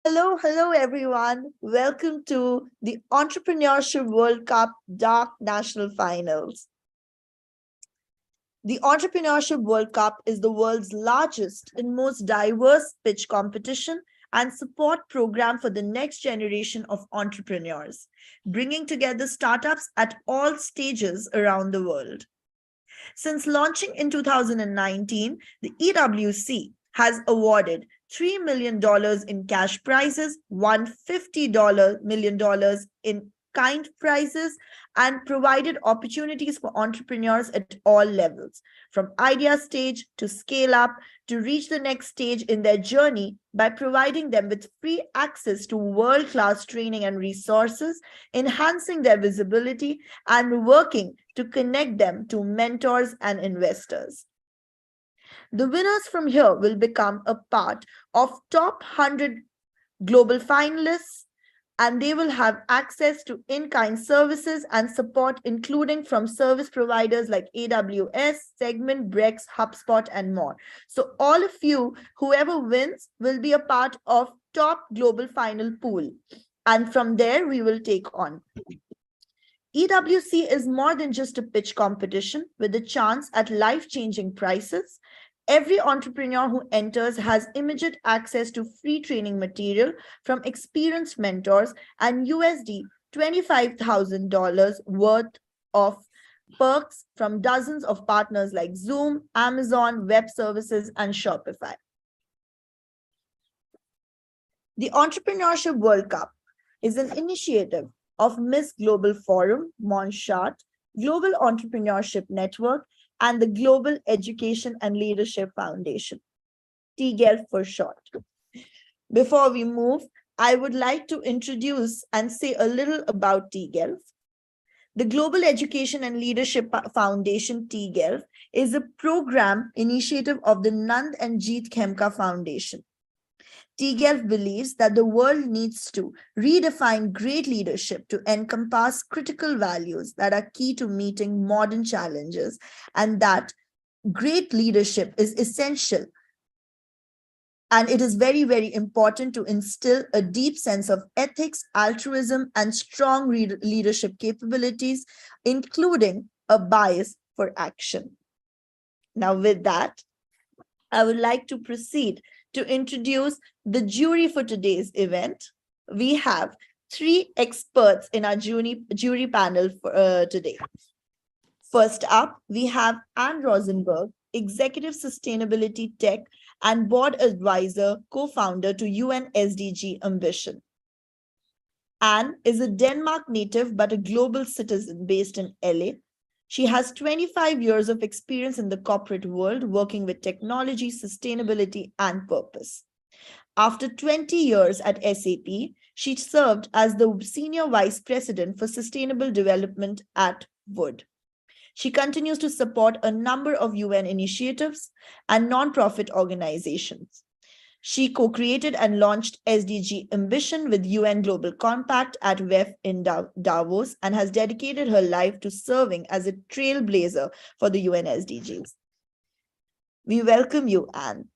Hello, everyone. Welcome to the Entrepreneurship World Cup DACH National Finals. The Entrepreneurship World Cup is the world's largest and most diverse pitch competition and support program for the next generation of entrepreneurs, bringing together startups at all stages around the world. Since launching in 2019, the EWC has awarded $3 million in cash prizes, $150 million in kind prizes, and provided opportunities for entrepreneurs at all levels, from idea stage to scale up to reach the next stage in their journey by providing them with free access to world class training and resources, enhancing their visibility, and working to connect them to mentors and investors. The winners from here will become a part of top 100 global finalists, and they will have access to in-kind services and support, including from service providers like AWS, Segment, Brex, HubSpot, and more. So all of you, whoever wins, will be a part of top global final pool. And from there, we will take on. EWC is more than just a pitch competition with a chance at life-changing prizes. Every entrepreneur who enters has immediate access to free training material from experienced mentors and USD $25,000 worth of perks from dozens of partners like Zoom, Amazon Web Services, and Shopify. The Entrepreneurship World Cup is an initiative of Miss Global Forum, Montshart, Global Entrepreneurship Network, and the Global Education and Leadership Foundation, TGELF for short. Before we move, I would like to introduce and say a little about TGELF. The Global Education and Leadership Foundation, TGELF, is a program initiative of the Nand and Jeet Khemka Foundation. TGELF believes that the world needs to redefine great leadership to encompass critical values that are key to meeting modern challenges, and that great leadership is essential. And it is very, very important to instill a deep sense of ethics, altruism, and strong leadership capabilities, including a bias for action. Now, with that, I would like to proceed to introduce the jury for today's event. We have three experts in our jury panel for, today. First up, we have Anne Rosenberg, Executive Sustainability Tech and Board Advisor, co-founder to UN SDG Ambition. Anne is a Denmark native but a global citizen based in LA. She has 25 years of experience in the corporate world, working with technology, sustainability, and purpose. After 20 years at SAP, she served as the Senior Vice President for Sustainable Development at Wood. She continues to support a number of UN initiatives and nonprofit organizations. She co-created and launched SDG Ambition with UN Global Compact at WEF in Davos and has dedicated her life to serving as a trailblazer for the UN SDGs. We welcome you, Anne.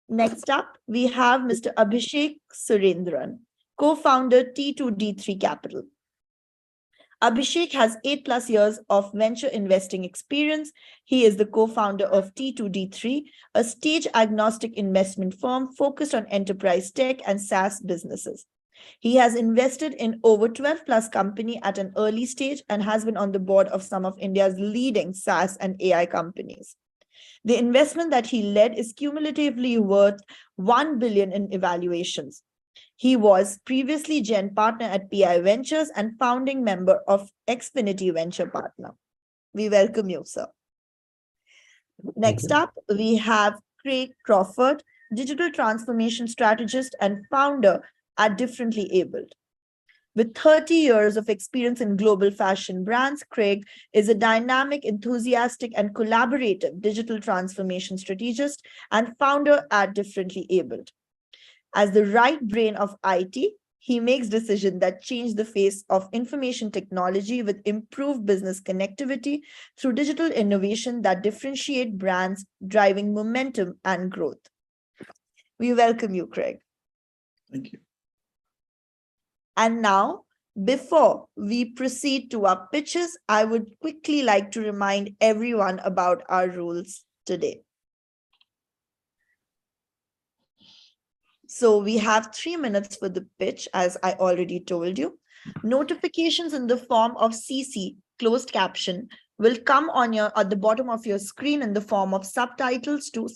Next up, we have Mr. Abhishek Surendran, co-founder T2D3 Capital. Abhishek has 8+ years of venture investing experience. He is the co-founder of T2D3, a stage-agnostic investment firm focused on enterprise tech and SaaS businesses. He has invested in over 12+ companies at an early stage and has been on the board of some of India's leading SaaS and AI companies. The investment that he led is cumulatively worth $1 billion in evaluations. He was previously Gen Partner at PI Ventures and founding member of Xfinity Venture Partner. We welcome you, sir. Next up, we have Craig Crawford, digital transformation strategist and founder at Differently Abled. With 30 years of experience in global fashion brands, Craig is a dynamic, enthusiastic, and collaborative digital transformation strategist and founder at Differently Abled. As the right brain of IT, he makes decisions that change the face of information technology with improved business connectivity through digital innovation that differentiate brands, driving momentum and growth. We welcome you, Craig. Thank you. And now, before we proceed to our pitches, I would quickly like to remind everyone about our rules today. So we have 3 minutes for the pitch, as I already told you. Notifications in the form of CC, closed caption, will come on at the bottom of your screen in the form of subtitles to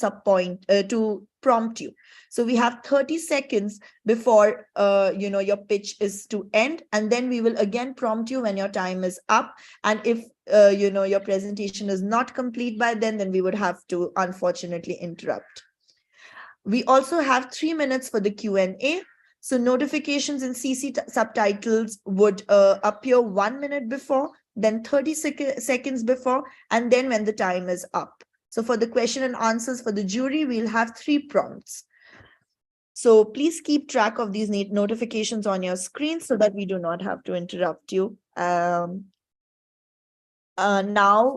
prompt you. So we have 30 seconds before your pitch is to end, and then we will again prompt you when your time is up. And if your presentation is not complete by then we would have to unfortunately interrupt. We also have 3 minutes for the Q&A. So notifications in CC subtitles would appear 1 minute before, then 30 seconds before, and then when the time is up. So for the question and answers for the jury, we'll have 3 prompts. So please keep track of these notifications on your screen so that we do not have to interrupt you. Now,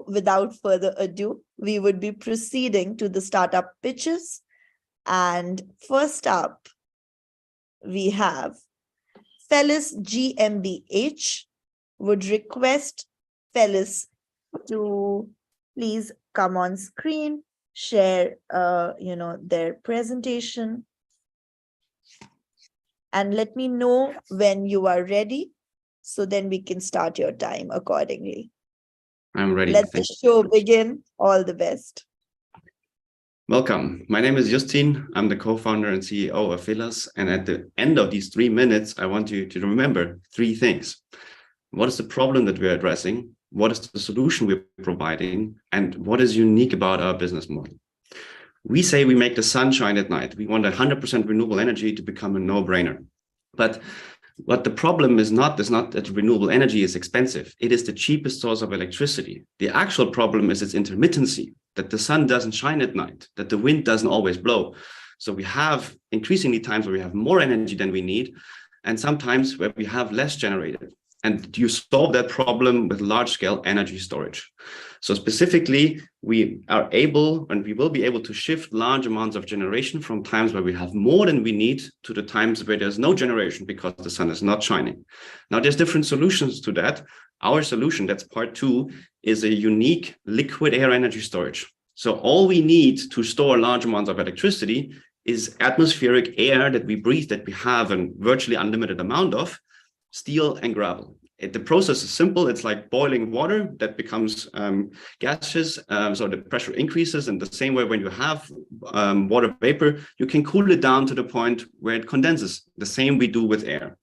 without further ado, we would be proceeding to the startup pitches. And first up, we have Felis GmbH. Would request Felis to please come on screen, share their presentation, and let me know when you are ready, so then we can start your time accordingly. I'm ready. Let the show begin. All the best. Welcome. My name is Justin. I'm the co-founder and CEO of Felis. And at the end of these 3 minutes, I want you to remember 3 things. What is the problem that we're addressing? What is the solution we're providing? And what is unique about our business model? We say we make the sun shine at night. We want 100% renewable energy to become a no-brainer. But what the problem is not that renewable energy is expensive. It is the cheapest source of electricity. The actual problem is its intermittency, that the sun doesn't shine at night, that the wind doesn't always blow. So we have increasingly times where we have more energy than we need, and sometimes where we have less generated. And you solve that problem with large-scale energy storage. So specifically, we are able, and we will be able to shift large amounts of generation from times where we have more than we need to the times where there's no generation because the sun is not shining. Now, there's different solutions to that. Our solution, that's part 2, is a unique liquid air energy storage. So all we need to store large amounts of electricity is atmospheric air that we breathe, that we have a virtually unlimited amount of, steel and gravel. The process is simple. It's like boiling water that becomes gaseous. So the pressure increases. And the same way when you have water vapor, you can cool it down to the point where it condenses. The same we do with air.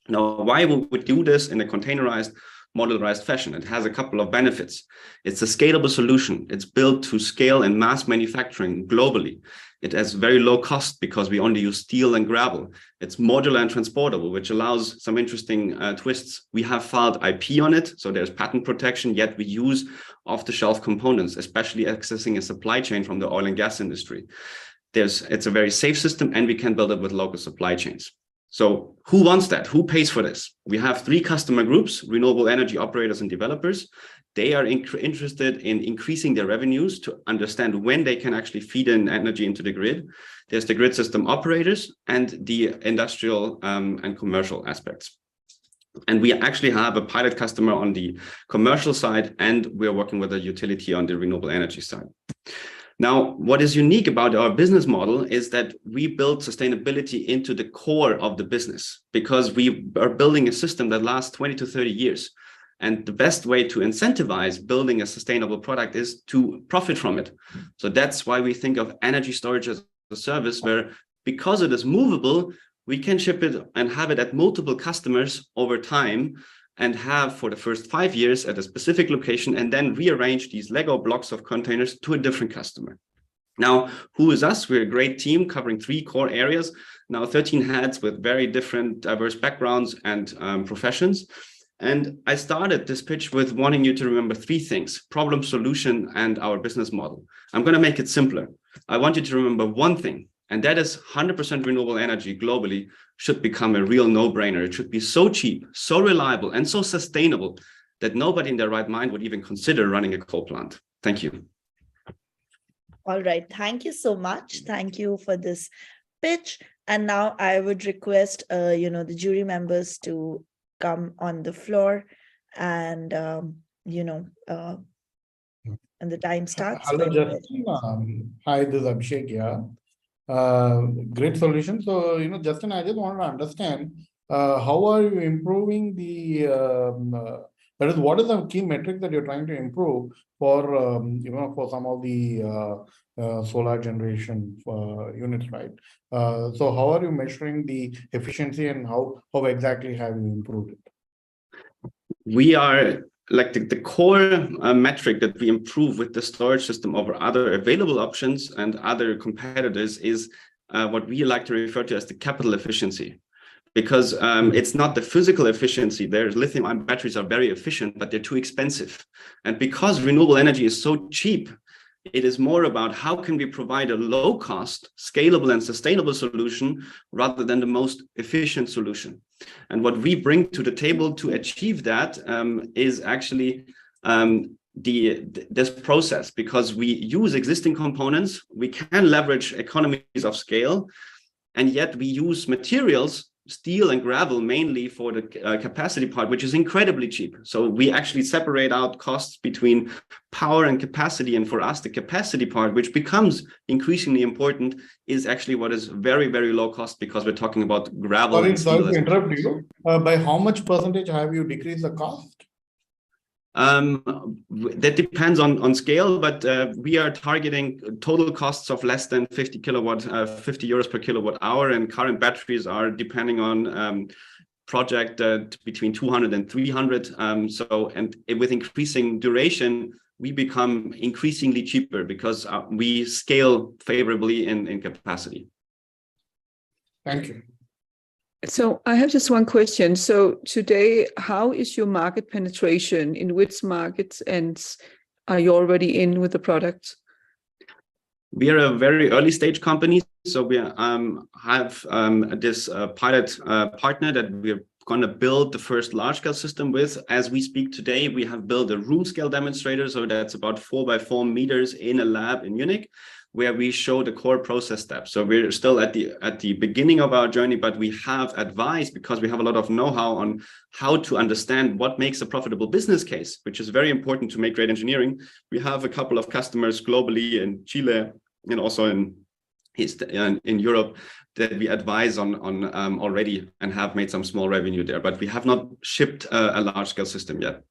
Now, why would we do this in a containerized, modularized fashion? It has a couple of benefits. It's a scalable solution. It's built to scale in mass manufacturing globally. It has very low cost because we only use steel and gravel. It's modular and transportable, which allows some interesting twists. We have filed IP on it, so there's patent protection, yet we use off-the-shelf components, especially accessing a supply chain from the oil and gas industry. It's a very safe system, and we can build it with local supply chains. So who wants that? Who pays for this? We have 3 customer groups: renewable energy operators and developers. They are interested in increasing their revenues to understand when they can actually feed in energy into the grid. There's the grid system operators and the industrial and commercial aspects. And we actually have a pilot customer on the commercial side, and we're working with a utility on the renewable energy side. Now, what is unique about our business model is that we build sustainability into the core of the business, because we are building a system that lasts 20 to 30 years. And the best way to incentivize building a sustainable product is to profit from it. So that's why we think of energy storage as a service, where because it is movable, we can ship it and have it at multiple customers over time, and have for the first 5 years at a specific location, and then rearrange these Lego blocks of containers to a different customer. Now, who is us? We're a great team covering 3 core areas. Now 13 heads with very different diverse backgrounds and professions. And I started this pitch with wanting you to remember 3 things: problem, solution, and our business model. I'm going to make it simpler. I want you to remember 1 thing, and that is 100% renewable energy globally should become a real no-brainer. It should be so cheap, so reliable, and so sustainable that nobody in their right mind would even consider running a coal plant. Thank you. All right. Thank you so much. Thank you for this pitch. And now I would request, the jury members to come on the floor and, and the time starts Hello, when you're ready. Justin. Hi, this is Abhishek here. Great solution. So, Justin, I just want to understand how are you improving the, that is, what is the key metric that you're trying to improve for, for some of the solar generation units, right? So how are you measuring the efficiency and how exactly have you improved it? We are like the core metric that we improve with the storage system over other available options and other competitors is what we like to refer to as the capital efficiency. Because it's not the physical efficiency. There's lithium-ion batteries are very efficient, but they're too expensive. And because renewable energy is so cheap, it is more about how can we provide a low-cost, scalable, and sustainable solution rather than the most efficient solution. And what we bring to the table to achieve that is actually this process, because we use existing components, we can leverage economies of scale, and yet we use materials, steel and gravel mainly for the capacity part, which is incredibly cheap. So we actually separate out costs between power and capacity. And for us, the capacity part, which becomes increasingly important, is actually what is very, very low cost, because we're talking about gravel and steel. Sorry to interrupt you. By how much percentage have you decreased the cost? That depends on scale, but we are targeting total costs of less than 50 euros per kilowatt hour, and current batteries are depending on project between 200 and 300. And with increasing duration, we become increasingly cheaper because we scale favorably in capacity. Thank you. So I have just one question. So today, how is your market penetration? In which markets, and are you already in with the product? We are a very early stage company. So we have this pilot partner that we're going to build the first large scale system with. As we speak today, we have built a room scale demonstrator. So that's about 4 by 4 meters in a lab in Munich, where we show the core process steps. So we're still at the beginning of our journey, but we have advice, because we have a lot of know-how on how to understand what makes a profitable business case, which is very important to make great engineering. We have a couple of customers globally in Chile and also in Europe that we advise on already, and have made some small revenue there, but we have not shipped a large-scale system yet.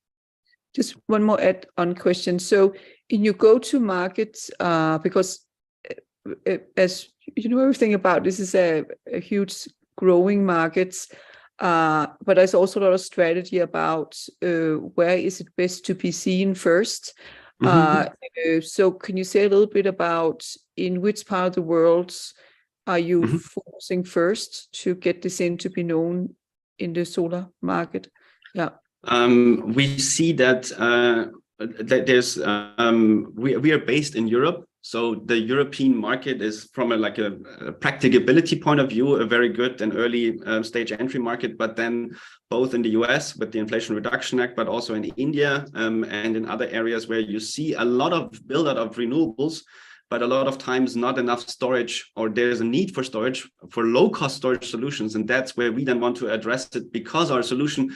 Just one more add-on question. So in your go-to markets, because as you know everything about this is a huge growing markets, but there's also a lot of strategy about where is it best to be seen first. So can you say a little bit about in which part of the world are you focusing first to get this in to be known in the solar market? Yeah. We see that there's we are based in Europe. So the European market is, from a practicability point of view, a very good and early stage entry market. But then both in the US with the Inflation Reduction Act, but also in India and in other areas where you see a lot of build out of renewables, but a lot of times not enough storage, or there's a need for storage, for low cost storage solutions. And that's where we then want to address it, because our solution,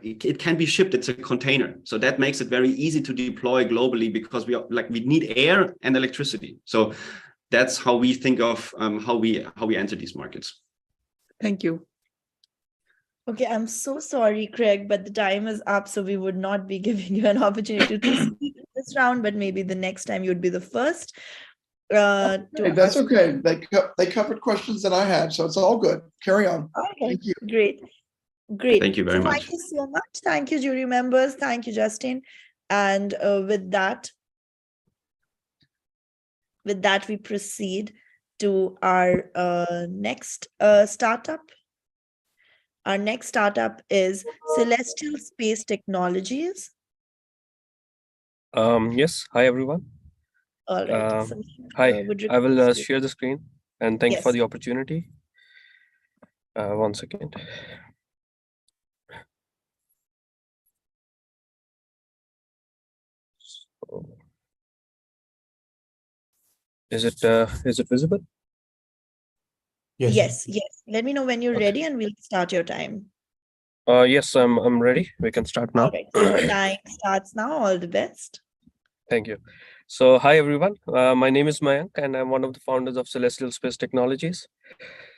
it can be shipped, it's a container. So that makes it very easy to deploy globally, because we need air and electricity. So that's how we think of how we enter these markets. Thank you. Okay, I'm so sorry, Craig, but the time is up, so we would not be giving you an opportunity to speak in this round, but maybe the next time you'd be the first. That's okay. They covered questions that I had, so it's all good. Carry on. Okay, Thank you. Great. Thank you very much. Thank you so much. Thank you, jury members. Thank you, Justin. And with that, we proceed to our next startup. Our next startup is Celestial Space Technologies. Yes. Hi, everyone. All right. Hi. I will share the screen, and thank you for the opportunity. 1 second. Is it visible? Yes. Let me know when you're Okay. ready and we'll start your time. Yes, I'm ready. We can start now. All right. So your time starts now. All the best. Thank you. So, hi everyone. My name is Mayank, and I'm one of the founders of Celestial Space Technologies.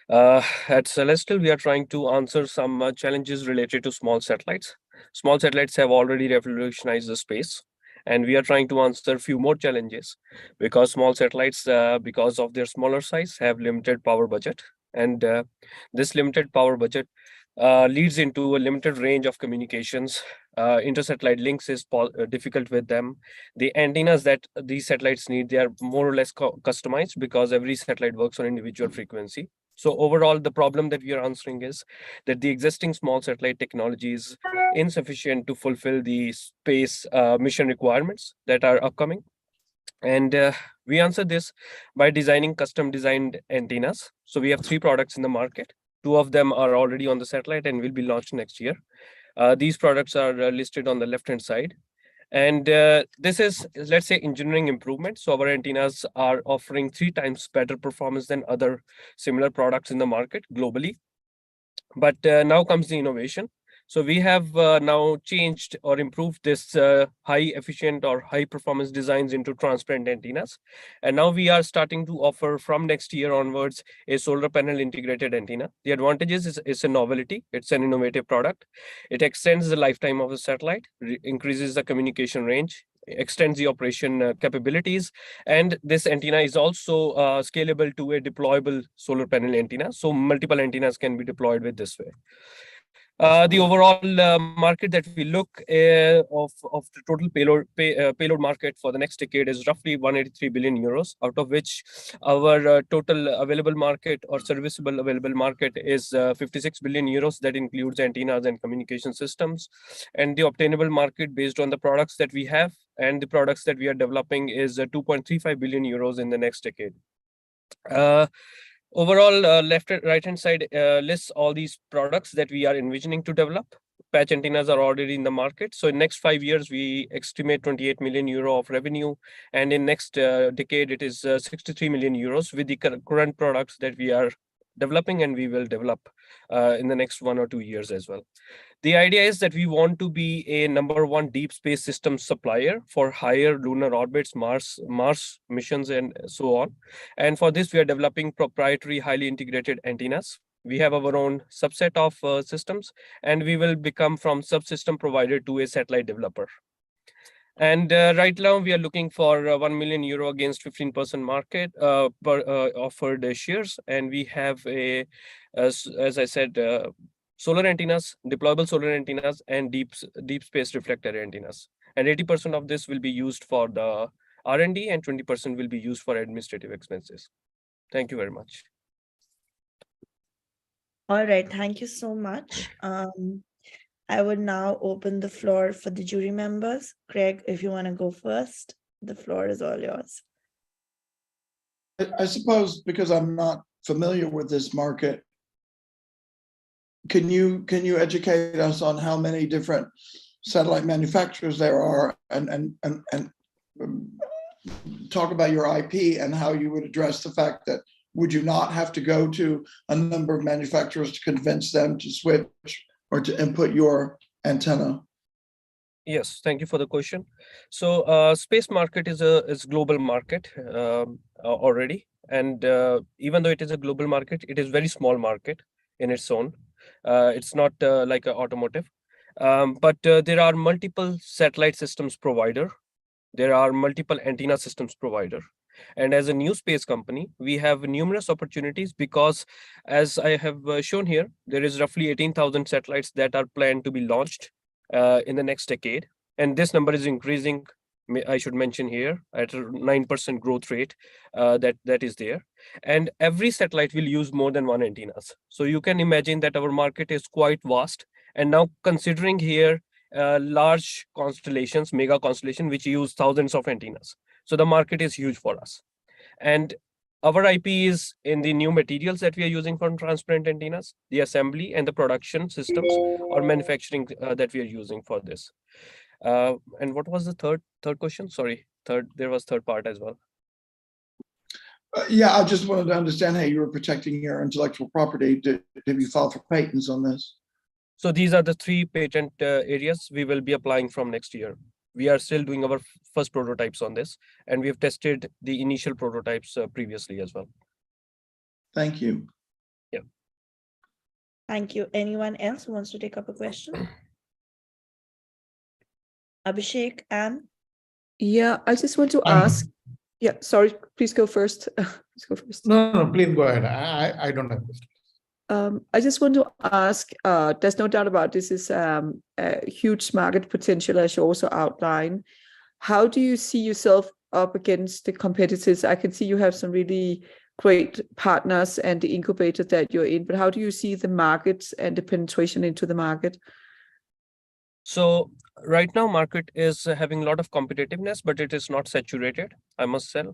At Celestial, we are trying to answer some challenges related to small satellites. Small satellites have already revolutionized the space, and we are trying to answer a few more challenges because small satellites, because of their smaller size, have limited power budget, and this limited power budget leads into a limited range of communications. Intersatellite links is difficult with them. The antennas that these satellites need, they are more or less customized because every satellite works on individual frequency. So overall, the problem that we are answering is that the existing small satellite technology is insufficient to fulfill the space mission requirements that are upcoming. And we answer this by designing custom designed antennas. So we have 3 products in the market. 2 of them are already on the satellite and will be launched next year. These products are listed on the left-hand side. And this is, let's say, engineering improvement. So our antennas are offering 3 times better performance than other similar products in the market globally. But now comes the innovation. So we have now changed or improved this high efficient or high performance designs into transparent antennas. And now we are starting to offer from next year onwards a solar panel integrated antenna. The advantages is it's a novelty. It's an innovative product. It extends the lifetime of the satellite, increases the communication range, extends the operation capabilities, and this antenna is also scalable to a deployable solar panel antenna. So multiple antennas can be deployed with this way. The overall market that we look of the total payload market for the next decade is roughly 183 billion euros, out of which our total available market or serviceable available market is 56 billion euros. That includes antennas and communication systems. And the obtainable market based on the products that we have and the products that we are developing is 2.35 billion euros in the next decade. Overall, right-hand side lists all these products that we are envisioning to develop. Patch antennas are already in the market. So in next 5 years, we estimate 28 million euro of revenue. And in next decade, it is 63 million euros with the current products that we are developing and we will develop in the next 1 or 2 years as well. The idea is that we want to be a #1 deep space system supplier for higher lunar orbits, Mars missions, and so on. And for this, we are developing proprietary, highly integrated antennas. We have our own subset of systems, and we will become from subsystem provider to a satellite developer. And right now, we are looking for 1 million euro against 15% market offered shares. And we have as I said, solar antennas, deployable solar antennas, and deep space reflector antennas. And 80% of this will be used for the R&D and 20% will be used for administrative expenses. Thank you very much. All right. Thank you so much. I would now open the floor for the jury members. Craig, if you want to go first, the floor is all yours. I suppose because I'm not familiar with this market, can you educate us on how many different satellite manufacturers there are and talk about your IP and how you would address the fact that would you not have to go to a number of manufacturers to convince them to switch or to input your antenna? Yes, thank you for the question. So space market is global market already. And even though it is a global market, it is very small market in its own. It's not like an automotive. But there are multiple satellite systems provider. There are multiple antenna systems provider. And as a new space company, we have numerous opportunities because, as I have shown here, there is roughly 18,000 satellites that are planned to be launched in the next decade. And this number is increasing, I should mention here, at a 9% growth rate that is there. And every satellite will use more than one antennas. So you can imagine that our market is quite vast. And now considering here large constellations, mega constellation, which use thousands of antennas. So the market is huge for us. And our IP is in the new materials that we are using for transparent antennas, the assembly and the production systems or manufacturing that we are using for this. And what was the third question? Sorry, there was third part as well. Yeah, I just wanted to understand how you were protecting your intellectual property. Have you filed for patents on this? So these are the three patent areas we will be applying from next year. We are still doing our first prototypes on this, and we have tested the initial prototypes previously as well. Thank you. Thank you. Anyone else who wants to take up a question? Abhishek and Yeah, I just want to ask. Yeah, sorry, please go first. Please go first. No, please go ahead. I don't have questions. I just want to ask, there's no doubt about this is a huge market potential, as you also outlined. How do you see yourself up against the competitors? I can see you have some really great partners and the incubator that you're in, but how do you see the markets and the penetration into the market? So right now market is having a lot of competitiveness, but it is not saturated, I must say.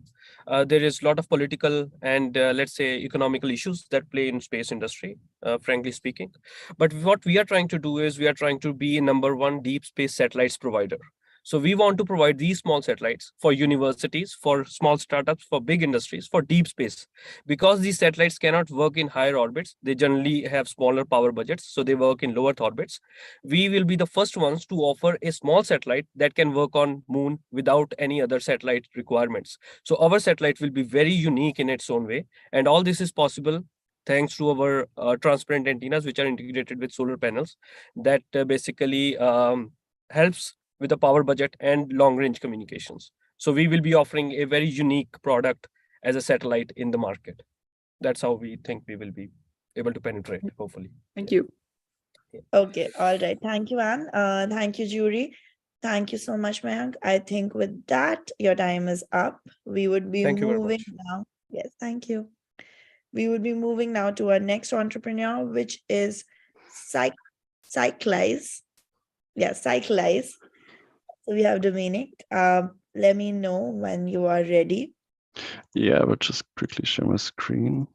There is a lot of political and let's say economical issues that play in space industry, frankly speaking. But what we are trying to do is we are trying to be number one deep space satellites provider. So we want to provide these small satellites for universities, for small startups, for big industries, for deep space. Because these satellites cannot work in higher orbits, they generally have smaller power budgets, so they work in lower orbits. We will be the first ones to offer a small satellite that can work on moon without any other satellite requirements. So our satellite will be very unique in its own way. And all this is possible thanks to our transparent antennas, which are integrated with solar panels that basically helps with the power budget and long range communications. So we will be offering a very unique product as a satellite in the market. That's how we think we will be able to penetrate, hopefully. Thank you. okay, all right. Thank you, Anne. Thank you, jury. Thank you so much, Mayank. I think with that, your time is up. We would be Thank you very moving much. now. Yes, thank you. We would be moving now to our next entrepreneur, which is Cyclize. Yeah, Cyclize. So we have Dominic. Let me know when you are ready. Yeah, I will just quickly share my screen.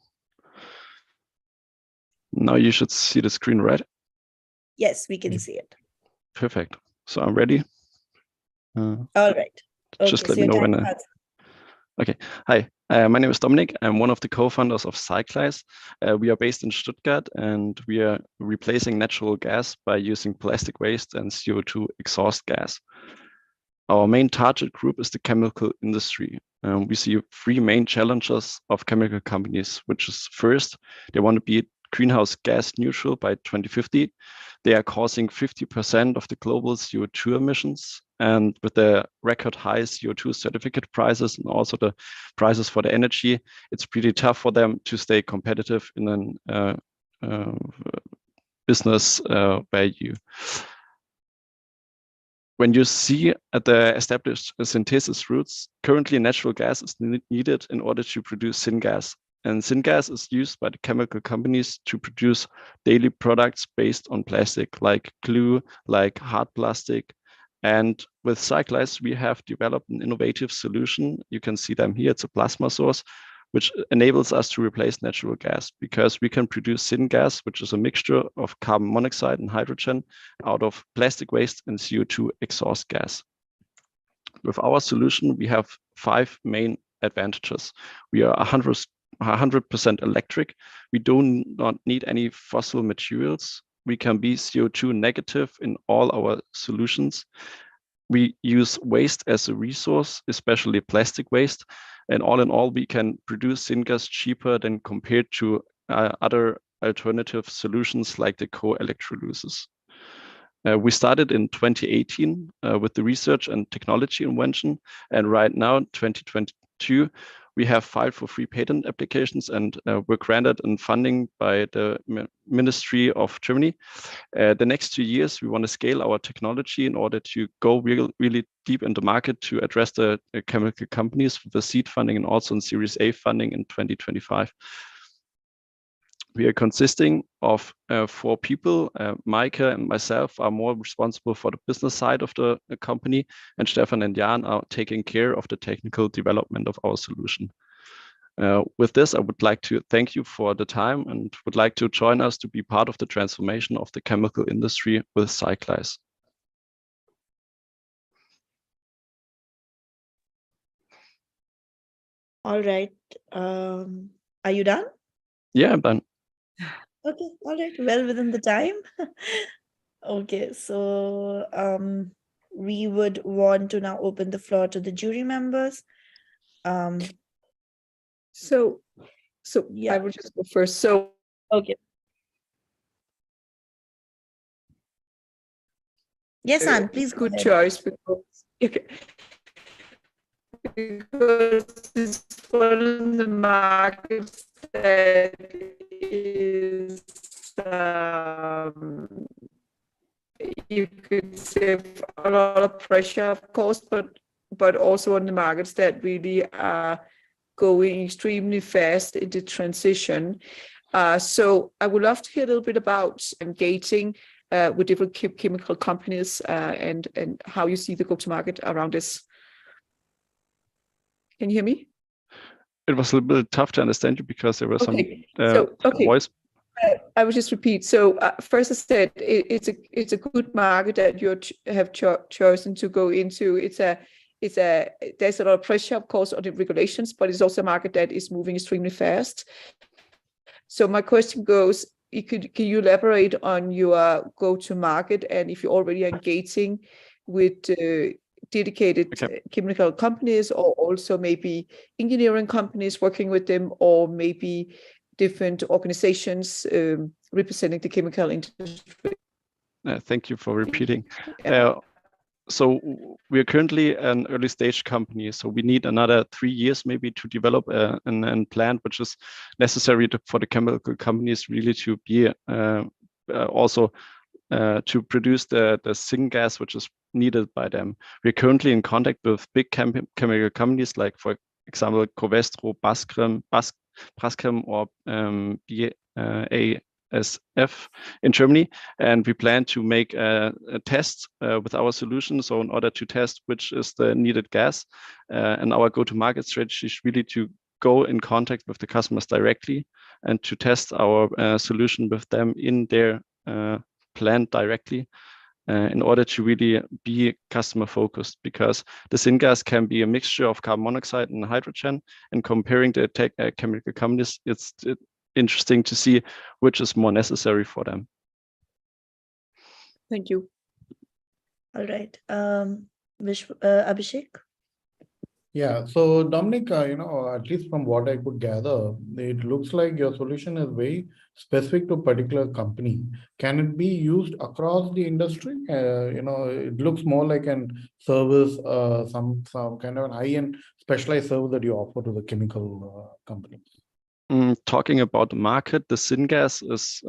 Now you should see the screen, right? Yes, we can see it. Perfect. So I'm ready. All right. Okay, Just let so me your know when time starts. Okay. Hi, my name is Dominic. I'm one of the co-founders of Cyclize. We are based in Stuttgart, and we are replacing natural gas by using plastic waste and CO2 exhaust gas. Our main target group is the chemical industry. We see three main challenges of chemical companies, which is first, they want to be greenhouse gas neutral by 2050. They are causing 50% of the global CO2 emissions. And with the record high CO2 certificate prices and also the prices for the energy, it's pretty tough for them to stay competitive in a business value. When you see at the established synthesis routes, currently natural gas is needed in order to produce syngas. And syngas is used by the chemical companies to produce daily products based on plastic, like glue, like hard plastic. And with Cyclize, we have developed an innovative solution. You can see them here. It's a plasma source, which enables us to replace natural gas because we can produce syngas, which is a mixture of carbon monoxide and hydrogen out of plastic waste and CO2 exhaust gas. With our solution, we have 5 main advantages. We are 100% electric. We do not need any fossil materials. We can be CO2 negative in all our solutions. We use waste as a resource, especially plastic waste. And all in all, we can produce syngas cheaper than compared to other alternative solutions like the co-electrolysis. We started in 2018 with the research and technology invention. And right now, 2022, we have filed for 3 patent applications and were granted in funding by the Ministry of Germany. The next 2 years, we want to scale our technology in order to go really deep in the market to address the chemical companies with the seed funding and also in Series A funding in 2025. We are consisting of 4 people. Maike and myself are more responsible for the business side of the company, and Stefan and Jan are taking care of the technical development of our solution. With this, I would like to thank you for the time and would like to join us to be part of the transformation of the chemical industry with Cyclize. All right. Are you done? Yeah, I'm done. Okay, all right. Well within the time. Okay, so we would want to now open the floor to the jury members. So Yeah. I will just go first. So Okay. Yes, Anne, please go good ahead. choice because okay. Because it's one of the markets that is you could say a lot of pressure, of course, but also on the markets that really are going extremely fast in the transition. So I would love to hear a little bit about engaging with different chemical companies and how you see the go-to-market around this. Can you hear me? It was a little bit tough to understand you because there was Okay. some voice. I will just repeat. So first, I said it's a good market that you have chosen to go into. There's a lot of pressure, of course, on the regulations, but it's also a market that is moving extremely fast. So my question goes: can you elaborate on your go-to-market and if you're already engaging with dedicated chemical companies, or also maybe engineering companies working with them, or maybe different organizations representing the chemical industry? Thank you for repeating. So we are currently an early stage company, so we need another 3 years maybe to develop a plant which is necessary for the chemical companies really to be also to produce the syngas which is needed by them. We're currently in contact with big chemical companies like, for example, Covestro, Braskem, or BASF in Germany, and we plan to make a test with our solution. So in order to test which is the needed gas, and our go-to-market strategy is really to go in contact with the customers directly and to test our solution with them in their plant directly, in order to really be customer focused, because the syngas can be a mixture of carbon monoxide and hydrogen, and comparing the chemical companies, it's interesting to see which is more necessary for them. Thank you. All right. Abhishek? Yeah, so Dominic, at least from what I could gather, it looks like your solution is very specific to a particular company. Can it be used across the industry? It looks more like an service, some kind of high-end specialized service that you offer to the chemical companies. Talking about the market, the syngas is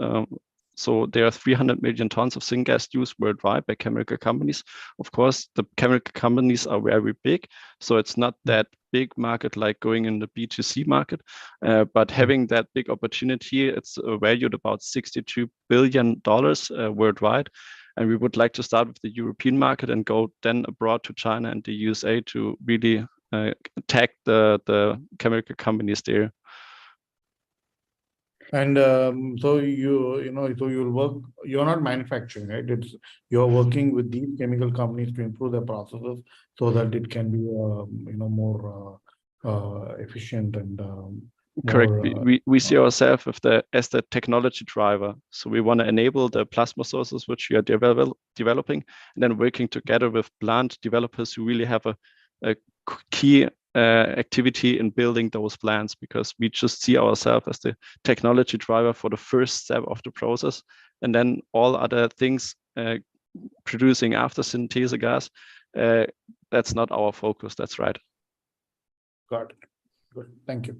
so there are 300 million tons of syngas used worldwide by chemical companies. Of course, the chemical companies are very big, so it's not that big market like going in the B2C market. But having that big opportunity, it's valued about $62 billion worldwide. And we would like to start with the European market and go then abroad to China and the USA to really attack the chemical companies there. And so you'll work, you're not manufacturing, right? You're working with these chemical companies to improve their processes so that it can be more efficient and correct. More, we see ourselves as the technology driver. So we want to enable the plasma sources which we are developing, and then working together with plant developers who really have a key activity in building those plants, because we just see ourselves as the technology driver for the first step of the process, and then all other things producing after synthesis gas, that's not our focus. That's right. got it. Good. Thank you.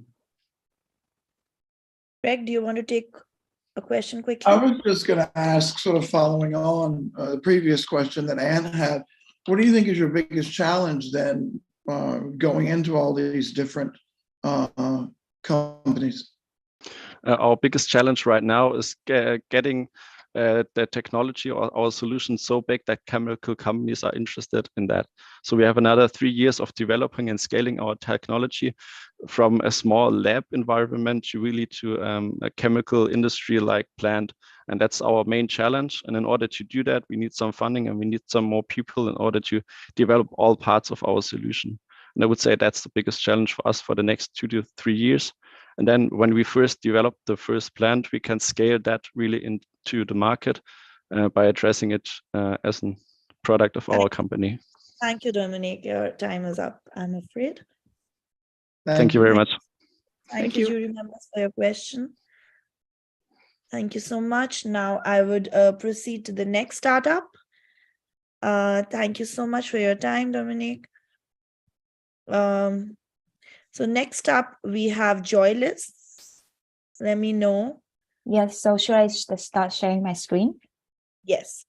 Greg, do you want to take a question quickly? I was just going to ask, sort of following on the previous question that Anne had, what do you think is your biggest challenge then going into all these different companies? Our biggest challenge right now is getting the technology or our solution so big that chemical companies are interested in that. So we have another 3 years of developing and scaling our technology from a small lab environment to really to a chemical industry like plant. And that's our main challenge. And in order to do that, we need some funding and we need some more people in order to develop all parts of our solution. And I would say that's the biggest challenge for us for the next 2 to 3 years. And then when we first develop the first plant, we can scale that really into the market by addressing it as a product of our company. Thank you, Dominic. Your time is up, I'm afraid. Thank you very much. Thank you, jury members, for your question. Thank you so much. Now I would proceed to the next startup. Thank you so much for your time, Dominic. So next up, we have Joyless. Let me know. Yes, so should I start sharing my screen? Yes.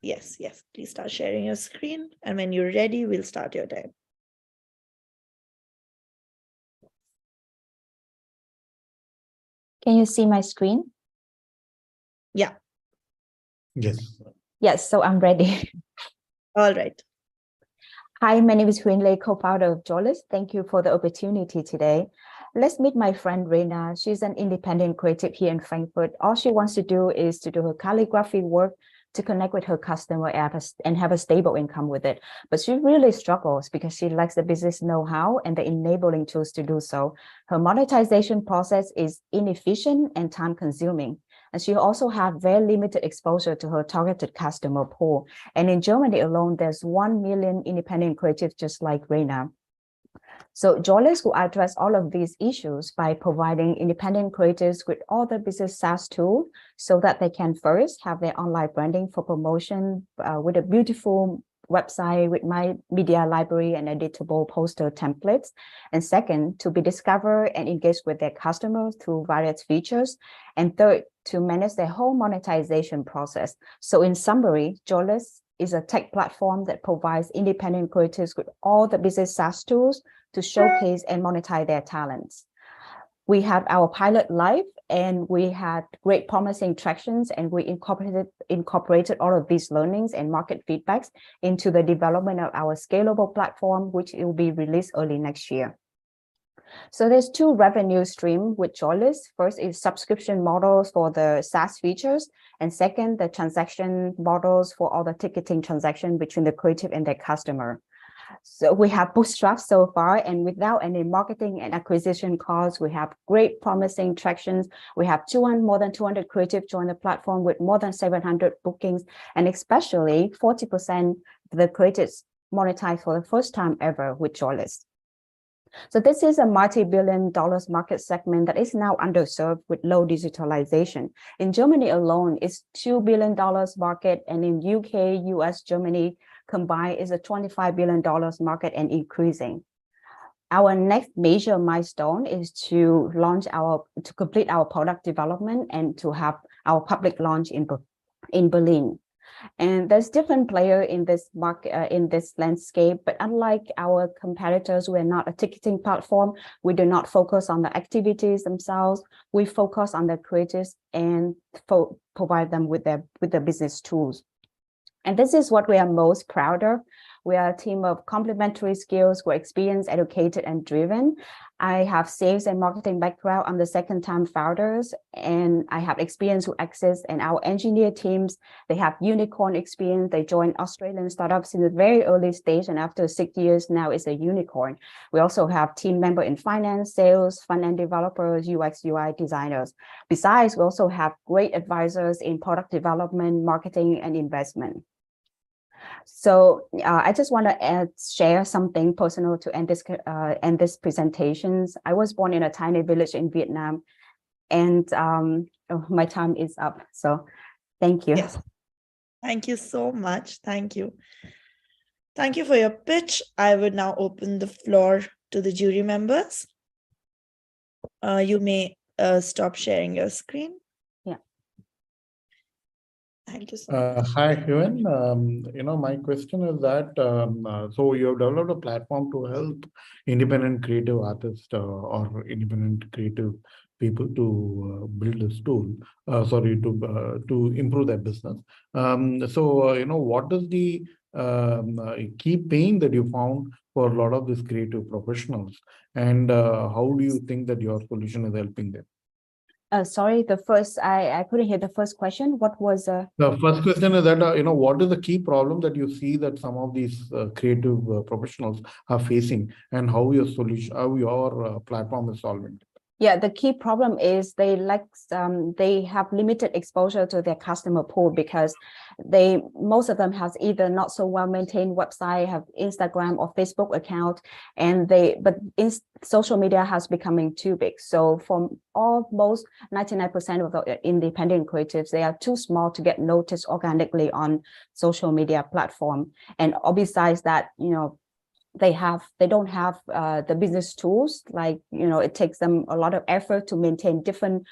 Please start sharing your screen. And when you're ready, we'll start your time. Can you see my screen? Yeah. Yes. Yes, so I'm ready. All right. Hi, my name is Huyen Lê, co-founder of Joyless. Thank you for the opportunity today. Let's meet my friend Reina. She's an independent creative here in Frankfurt. All she wants to do is to do her calligraphy work to connect with her customer and have a stable income with it. But she really struggles because she lacks the business know-how and the enabling tools to do so. Her monetization process is inefficient and time-consuming. And she also has very limited exposure to her targeted customer pool. And in Germany alone, there's 1 million independent creatives just like Reina. So Joyless will address all of these issues by providing independent creators with all the business SaaS tools so that they can first have their online branding for promotion with a beautiful website with my media library and editable poster templates. And second, to be discovered and engaged with their customers through various features. And third, to manage their whole monetization process. So in summary, Joyless is a tech platform that provides independent creators with all the business SaaS tools to showcase and monetize their talents. We have our pilot live and we had great promising tractions, and we incorporated all of these learnings and market feedbacks into the development of our scalable platform, which will be released early next year. So there's 2 revenue streams with Joyless. First is subscription models for the SaaS features. And second, the transaction models for all the ticketing transaction between the creative and their customer. So we have bootstrapped so far, and without any marketing and acquisition costs, we have great promising tractions. We have more than 200 creative join the platform with more than 700 bookings, and especially 40% of the creatives monetize for the first time ever with Joyless. So this is a multi-billion-dollar market segment that is now underserved with low digitalization. In Germany alone, it's $2 billion market, and in UK, US, Germany combined is a $25 billion market and increasing. Our next major milestone is to complete our product development and to have our public launch in Berlin. And there's different players in this market, in this landscape, but unlike our competitors, we're not a ticketing platform. We do not focus on the activities themselves. We focus on the creators and provide them with the business tools. And this is what we are most proud of. We are a team of complementary skills. We're experienced, educated, and driven. I have sales and marketing background. I'm the second-time founders, and I have experience with Access and our engineer teams. They have unicorn experience. They joined Australian startups in the very early stage, and after 6 years, now it's a unicorn. We also have team member in finance, sales, front-end developers, UX, UI designers. Besides, we also have great advisors in product development, marketing, and investment. So I just want to share something personal to end this presentations. I was born in a tiny village in Vietnam, and my time is up. So thank you. Yes. Thank you so much. Thank you. Thank you for your pitch. I would now open the floor to the jury members. You may stop sharing your screen. Thank you so much. Hi, Huyen. My question is that, so you have developed a platform to help independent creative artists or independent creative people to build this tool, to improve their business. What is the key pain that you found for a lot of these creative professionals, and how do you think that your solution is helping them? Sorry, the first, I couldn't hear the first question. What was The first question is that, what is the key problem that you see that some of these creative professionals are facing, and how your solution, how your platform is solving it? Yeah, the key problem is they have limited exposure to their customer pool because most of them have either not so well maintained website, have Instagram or Facebook account, but social media has becoming too big. So for almost 99% of the independent creatives, they are too small to get noticed organically on social media platform. And besides that, they don't have the business tools, like, it takes them a lot of effort to maintain different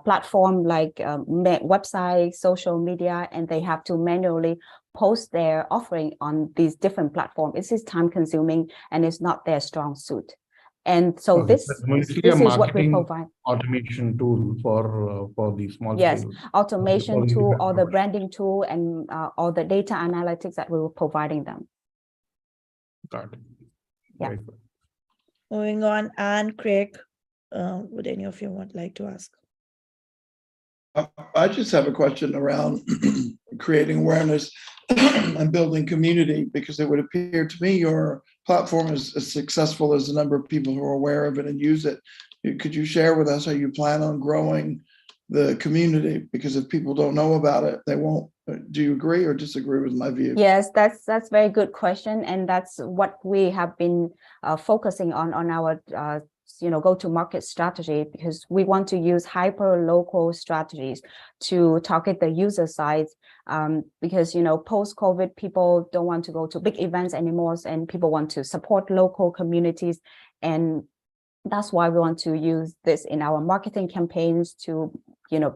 platform like website, social media, and they have to manually post their offering on these different platforms. It is time consuming and it's not their strong suit. And so this is what we provide. Automation tool for these small scale. Automation tool or the branding tool and or the data analytics that we were providing them. Got it. Yeah. Moving on, and Craig, would any of you like to ask? I just have a question around creating awareness and building community, because it would appear to me your platform is as successful as the number of people who are aware of it and use it. Could you share with us how you plan on growing the community? Because if people don't know about it, they won't. Do you agree or disagree with my view? Yes, that's a very good question, and that's what we have been focusing on our go-to-market strategy, because we want to use hyper-local strategies to target the user side, because post-COVID, people don't want to go to big events anymore, and people want to support local communities, and that's why we want to use this in our marketing campaigns to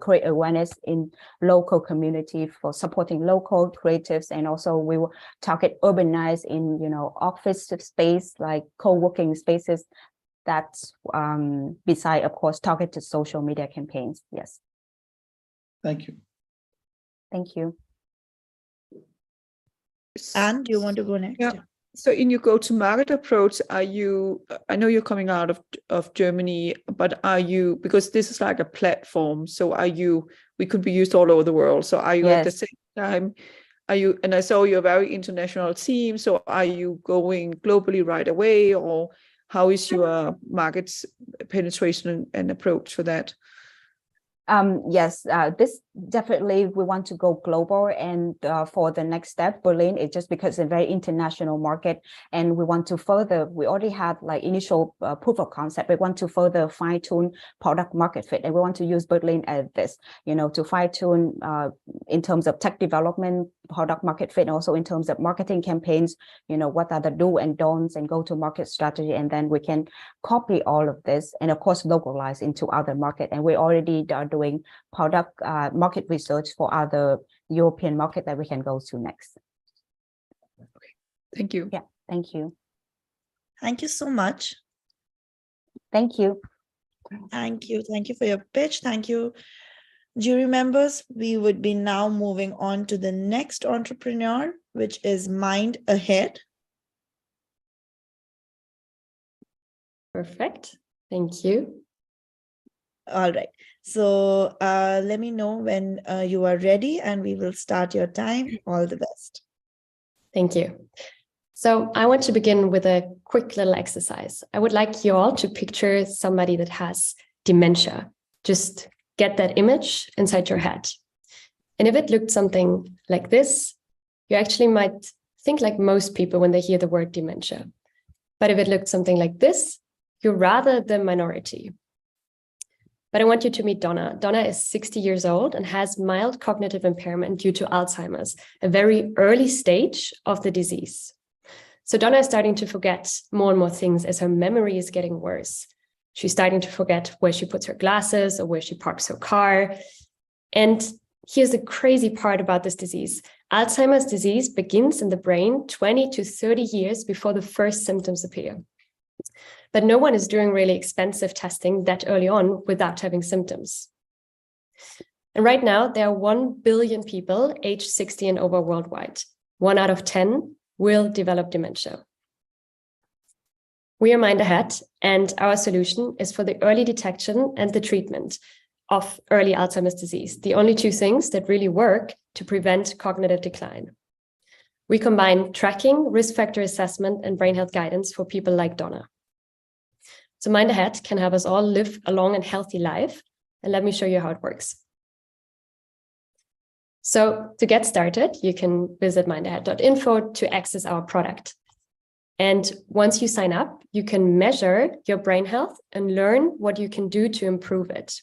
create awareness in local community for supporting local creatives. And also we will target urbanize in office space, like co-working spaces, that's beside, of course, targeted social media campaigns. Yes. Thank you. Thank you. And do you want to go next? Yeah. So in your go-to-market approach, I know you're coming out of Germany, but because this is like a platform, so we could be used all over the world. So are you at the same time, and I saw you're a very international team, so are you going globally right away, or how is your markets penetration and approach for that? Yes, this definitely we want to go global, and for the next step, Berlin is just because it's a very international market, and we want to further. We already had like initial proof of concept. We want to further fine tune product market fit, and we want to use Berlin as this, to fine tune in terms of tech development, product market fit, and also in terms of marketing campaigns. What are the do and don'ts and go to market strategy, and then we can copy all of this, and of course localize into other market. And we already are doing product market research for other European market that we can go to next. Okay. Thank you. Yeah, thank you. Thank you so much. Thank you. Thank you. Thank you for your pitch. Thank you, jury members. We would be now moving on to the next entrepreneur, which is Mind Ahead. Perfect. Thank you. All right. So let me know when you are ready, and we will start your time. All the best. Thank you. So I want to begin with a quick little exercise. I would like you all to picture somebody that has dementia. Just get that image inside your head. And if it looked something like this, you actually might think like most people when they hear the word dementia. But if it looked something like this, you're rather the minority. But I want you to meet Donna. Donna is 60 years old and has mild cognitive impairment due to Alzheimer's, a very early stage of the disease. So Donna is starting to forget more and more things as her memory is getting worse. She's starting to forget where she puts her glasses or where she parks her car. And here's the crazy part about this disease. Alzheimer's disease begins in the brain 20 to 30 years before the first symptoms appear. But no one is doing really expensive testing that early on without having symptoms. And right now, there are 1 billion people aged 60 and over worldwide. 1 out of 10 will develop dementia. We are Mind Ahead, and our solution is for the early detection and the treatment of early Alzheimer's disease, the only two things that really work to prevent cognitive decline. We combine tracking, risk factor assessment, and brain health guidance for people like Donna. So Mind Ahead can help us all live a long and healthy life. And let me show you how it works. So to get started, you can visit mindahead.info to access our product. And once you sign up, you can measure your brain health and learn what you can do to improve it.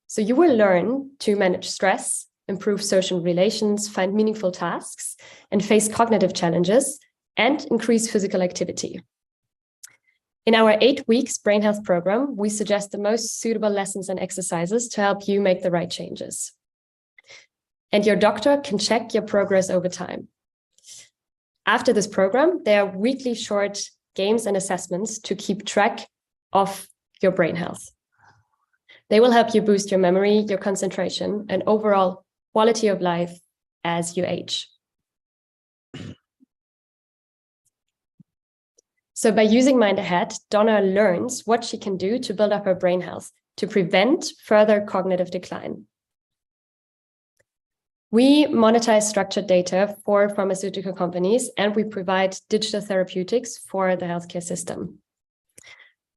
So you will learn to manage stress, improve social relations, find meaningful tasks, and face cognitive challenges, and increase physical activity. In our 8 weeks brain health program, we suggest the most suitable lessons and exercises to help you make the right changes. And your doctor can check your progress over time. After this program, there are weekly short games and assessments to keep track of your brain health. They will help you boost your memory, your concentration, and overall quality of life as you age. So by using Mind Ahead, Donna learns what she can do to build up her brain health to prevent further cognitive decline. We monetize structured data for pharmaceutical companies, and we provide digital therapeutics for the healthcare system.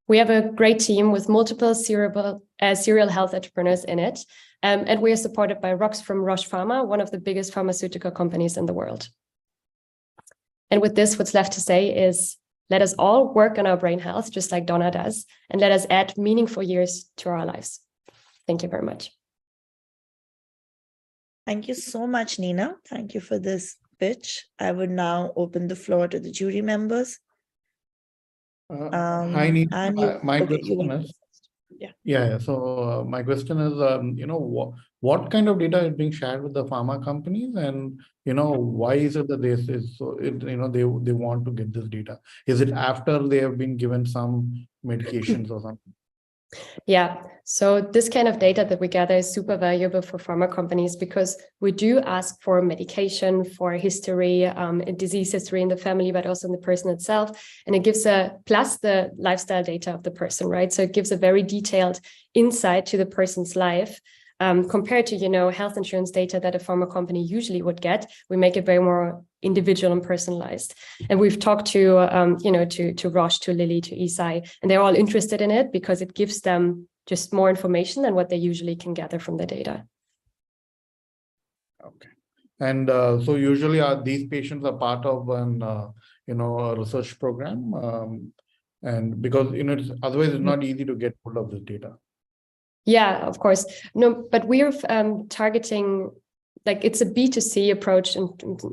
We have a great team with multiple serial health entrepreneurs in it, and we are supported by Rox from Roche Pharma, one of the biggest pharmaceutical companies in the world. And with this, what's left to say is, let us all work on our brain health, just like Donna does, and let us add meaningful years to our lives. Thank you very much. Thank you so much, Nina. Thank you for this pitch. I would now open the floor to the jury members. Hi, Nina. And My okay, question is, yeah. So my question is, what kind of data is being shared with the pharma companies, and why is it that this is so? They want to get this data. Is it after they have been given some medications or something? Yeah, so this kind of data that we gather is super valuable for pharma companies because we do ask for medication, for history, disease history in the family, but also in the person itself. And it gives plus the lifestyle data of the person, right? So it gives a very detailed insight to the person's life. Compared to, health insurance data that a pharma company usually would get, we make it very more individual and personalized. And we've talked to Roche, to Lilly, to Eisai, and they're all interested in it because it gives them just more information than what they usually can gather from the data. Okay. And so usually these patients are part of an, a research program, and because, otherwise it's not easy to get hold of this data. Yeah, of course. No, but we're targeting, it's a B2C approach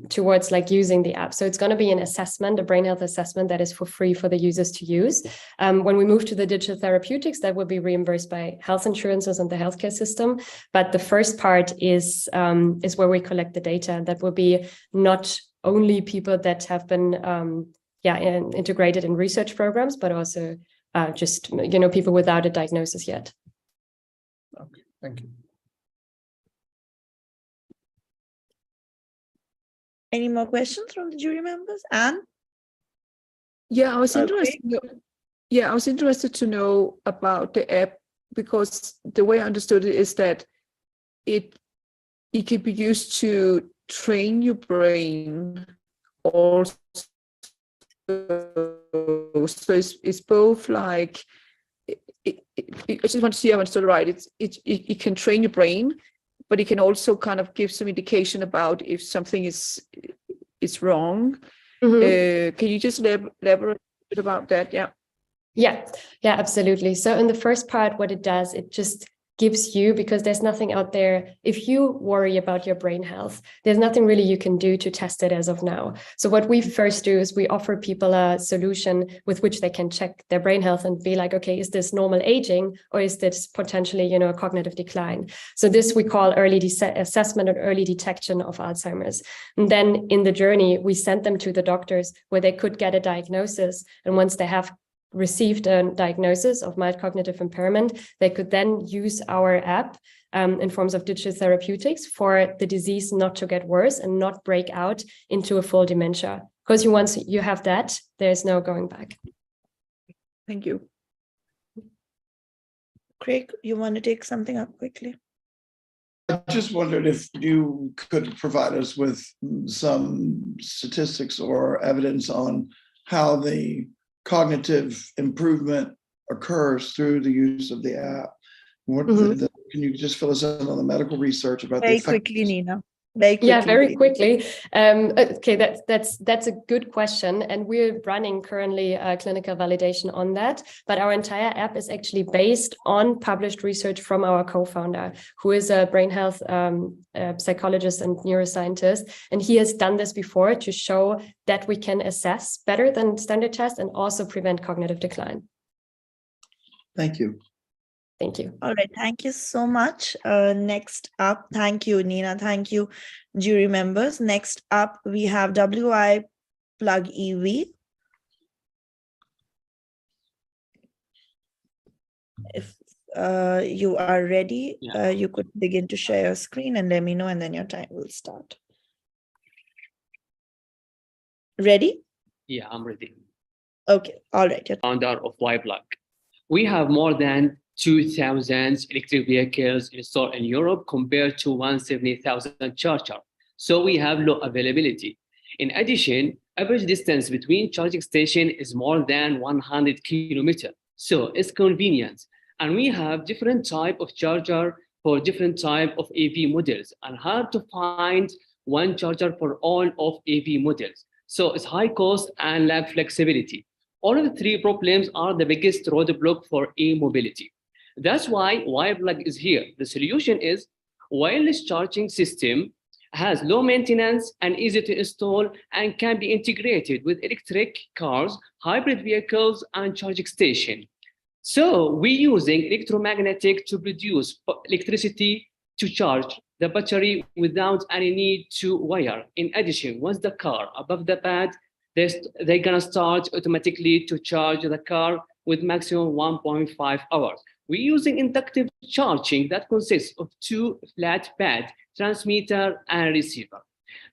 towards using the app. So it's going to be an assessment, a brain health assessment that is for free for the users to use. When we move to the digital therapeutics, that will be reimbursed by health insurances and the healthcare system. But the first part is where we collect the data. That will be not only people that have been integrated in research programs, but also just people without a diagnosis yet. Okay, thank you. Any more questions from the jury members? Anne? Yeah, I was interested. I was interested to know about the app because the way I understood it is that it can be used to train your brain also. So it's both like. I just want to see if I understood right. It can train your brain, but it can also kind of give some indication about if something is wrong. Mm-hmm. Can you just elaborate a bit about that? Yeah, absolutely. So in the first part, what it does, it just gives you, because there's nothing out there. If you worry about your brain health, there's nothing really you can do to test it as of now. So what we first do is we offer people a solution with which they can check their brain health and be like, okay, is this normal aging or is this potentially, a cognitive decline? So this we call early assessment or early detection of Alzheimer's. And then in the journey, we send them to the doctors where they could get a diagnosis. And once they have received a diagnosis of mild cognitive impairment, they could then use our app in forms of digital therapeutics for the disease not to get worse and not break out into a full dementia. Because once you have that, there's no going back. Thank you. Craig, you want to take something up quickly? I just wondered if you could provide us with some statistics or evidence on how the cognitive improvement occurs through the use of the app. Can you just fill us in on the medical research about Very the quickly, Nina. Very quickly. Yeah, very please. quickly. Okay, that's a good question, and we're running currently a clinical validation on that. But our entire app is actually based on published research from our co-founder, who is a brain health psychologist and neuroscientist, and he has done this before to show that we can assess better than standard tests and also prevent cognitive decline. Thank you. Thank you. All right, thank you so much. Next up, thank you, Nina. Thank you, jury members. Next up, we have WI Plug EV. If you are ready, you could begin to share your screen and let me know, and then your time will start. Ready? Yeah, I'm ready. Okay, all right. Founder of YPlug. We have more than 2,000 electric vehicles installed in Europe compared to 170,000 chargers. So we have low availability. In addition, average distance between charging stations is more than 100 kilometers. So it's convenient. And we have different type of charger for different type of EV models, and hard to find one charger for all of EV models. So it's high cost and lack flexibility. All of the three problems are the biggest roadblock for e-mobility. That's why YPlug is here. The solution is wireless charging system, has low maintenance and easy to install, and can be integrated with electric cars, hybrid vehicles, and charging station. So we're using electromagnetic to produce electricity to charge the battery without any need to wire. In addition, once the car above the pad, they're gonna start automatically to charge the car with maximum 1.5 hours. We're using inductive charging that consists of two flat pads, transmitter and receiver.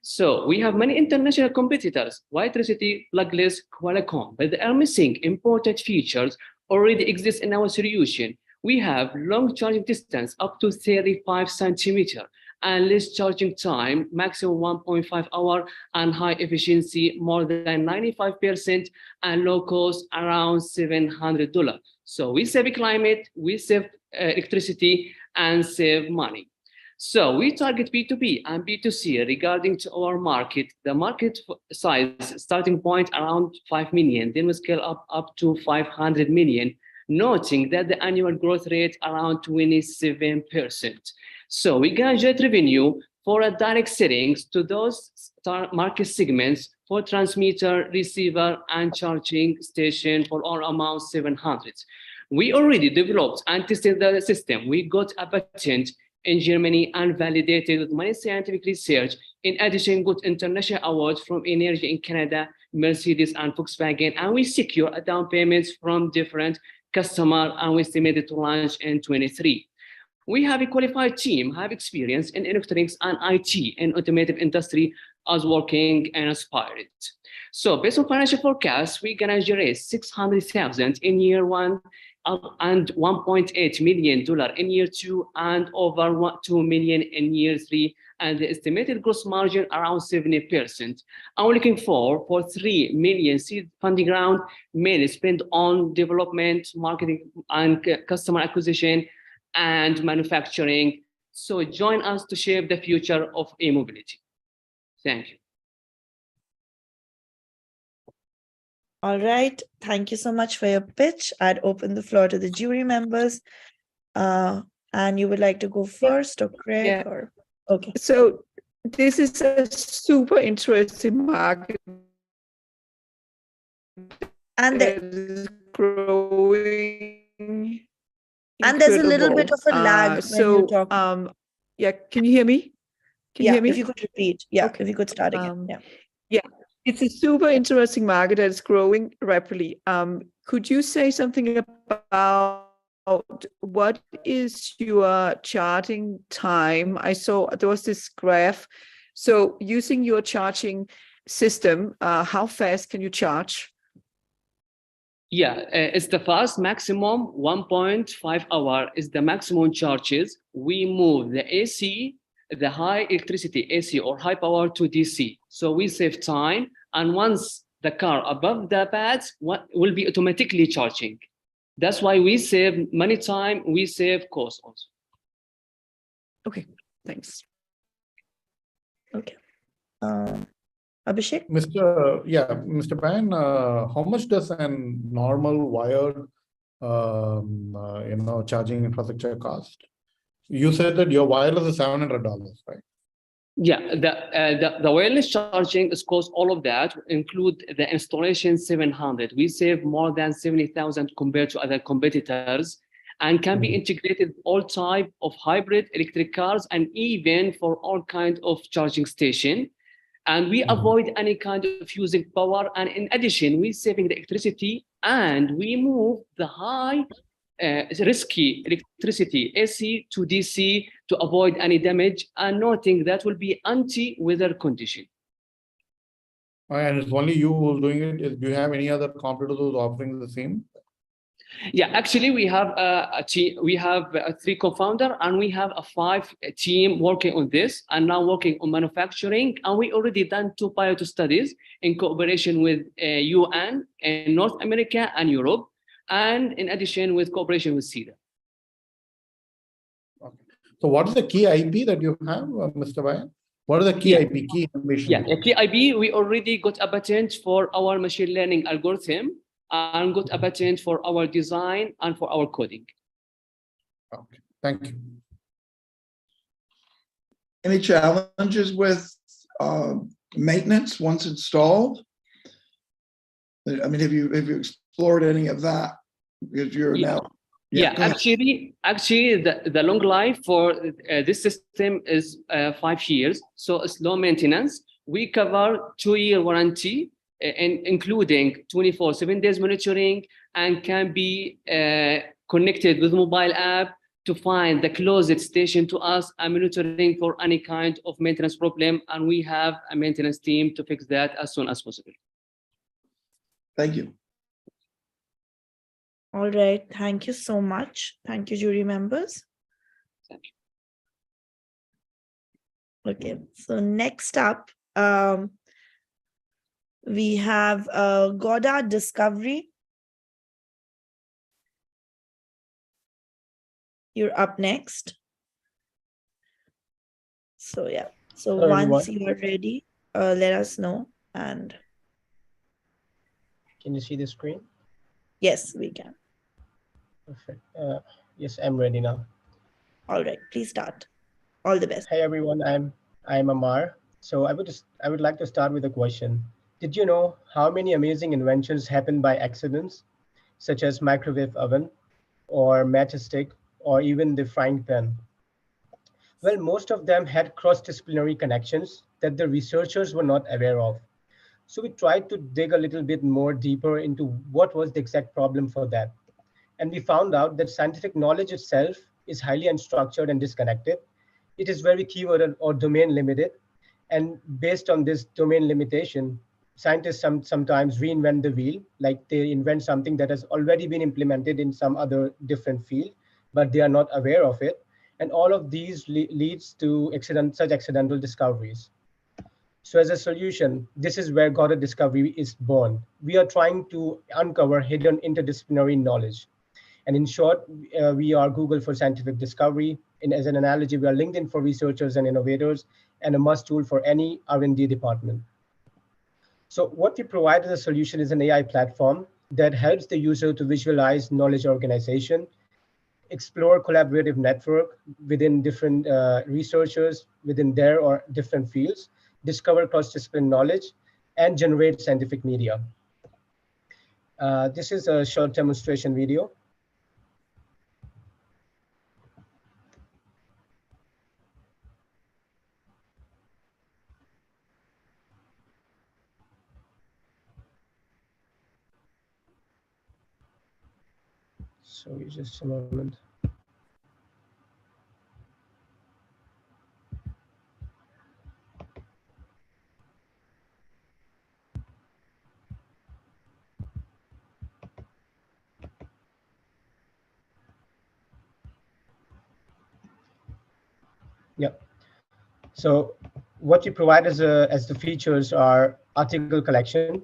So we have many international competitors, Electricity, Plugless, Qualcomm, but they are missing important features already exist in our solution. We have long charging distance up to 35 centimeters and less charging time, maximum 1.5 hour, and high efficiency, more than 95%, and low cost, around $700. So we save climate, we save electricity, and save money. So we target B2B and B2C regarding to our market. The market size starting point around 5 million, then we scale up to 500 million, noting that the annual growth rate around 27%. So we can generate revenue for a direct settings to those market segments for transmitter, receiver, and charging station for all amount 700. We already developed and tested the system. We got a patent in Germany and validated with many scientific research. In addition, got international awards from Energy in Canada, Mercedes and Volkswagen, and we secure a down payments from different customers, and we estimated to launch in 23. We have a qualified team, have experience in electronics and IT and automotive industry as working and aspired. So based on financial forecasts, we're gonna generate 600,000 in year one, and $1.8 million in year two, and over 2 million in year three, and the estimated gross margin around 70%. I'm looking for 3 million seed funding round, mainly spent on development, marketing, and customer acquisition, and manufacturing. So join us to shape the future of e-mobility. Thank you. All right, thank you so much for your pitch. I'd open the floor to the jury members. And you would like to go first, or Craig? Yeah. Or okay. So this is a super interesting market. And It's growing. And there's a little bit of a lag when you talk. Yeah, can you hear me? Can you hear me? If you could repeat. Yeah, Okay. if you could start again. Yeah, it's a super interesting market that is growing rapidly. Could you say something about what is your charging time? I saw there was this graph. So using your charging system, how fast can you charge? Yeah, it's the fast maximum 1.5 hour is the maximum charges. We move the AC, the high electricity AC or high power to DC. So we save time. And once the car above the pads, what will be automatically charging. That's why we save money time, we save cost also. Okay, thanks. Okay. Abhishek? Mr. Pan, how much does a normal wired, charging infrastructure cost? You said that your wireless is $700, right? Yeah, the wireless charging is cost all of that, include the installation 700. We save more than 70,000 compared to other competitors, and can be integrated all type of hybrid electric cars and even for all kind of charging station. And we avoid any kind of using power. And in addition, we saving the electricity and we move the high risky electricity AC to DC to avoid any damage, and noting that will be anti-weather condition. And it's only you who's doing it. Do you have any other competitors who's offering the same? Yeah, actually, we have a team. We have 3 co-founder, and we have a 5 team working on this, and now working on manufacturing. And we already done 2 pilot studies in cooperation with UN in North America and Europe, and in addition with cooperation with CEDA. Okay. So what is the key IP that you have, Mr. Bayan? What is the key IP, key information? Yeah, the key IP, we already got a patent for our machine learning algorithm and got a patent for our design and for our coding. Okay, thank you. Any challenges with maintenance once installed? I mean, have you explored any of that? Because you're now. Yeah, actually, the long life for this system is 5 years, so it's low maintenance. We cover 2-year warranty, including 24/7 days monitoring, and can be connected with mobile app to find the closest station to us and monitoring for any kind of maintenance problem. And we have a maintenance team to fix that as soon as possible. Thank you. All right. Thank you so much. Thank you, jury members. Thank you. Okay. So next up, we have Goddard Discovery. You're up next. So yeah. So Hello, once everyone. you are ready, let us know. And Can you see the screen? yes, we can. Perfect. Yes, I'm ready now. All right. Please start. All the best. Hey everyone, I'm Amar. So I would like to start with a question. Did you know how many amazing inventions happen by accidents, such as microwave oven, or matchstick, or even the frying pan? Well, most of them had cross-disciplinary connections that the researchers were not aware of. So we tried to dig a little bit more deeper into what was the exact problem for that. And we found out that scientific knowledge itself is highly unstructured and disconnected. It is very keyword or domain limited. And based on this domain limitation, scientists sometimes reinvent the wheel, like they invent something that has already been implemented in some other different field, but they are not aware of it. And all of these leads to such accidental discoveries. So as a solution, this is where Goddard Discovery is born. We are trying to uncover hidden interdisciplinary knowledge. And in short, we are Google for scientific discovery. And as an analogy, we are LinkedIn for researchers and innovators, and a must tool for any R&D department. So what we provide as a solution is an AI platform that helps the user to visualize knowledge organization, explore collaborative network within different researchers within their or different fields, discover cross-discipline knowledge, and generate scientific media. This is a short demonstration video. So just a moment. So what we provide as the features are article collection.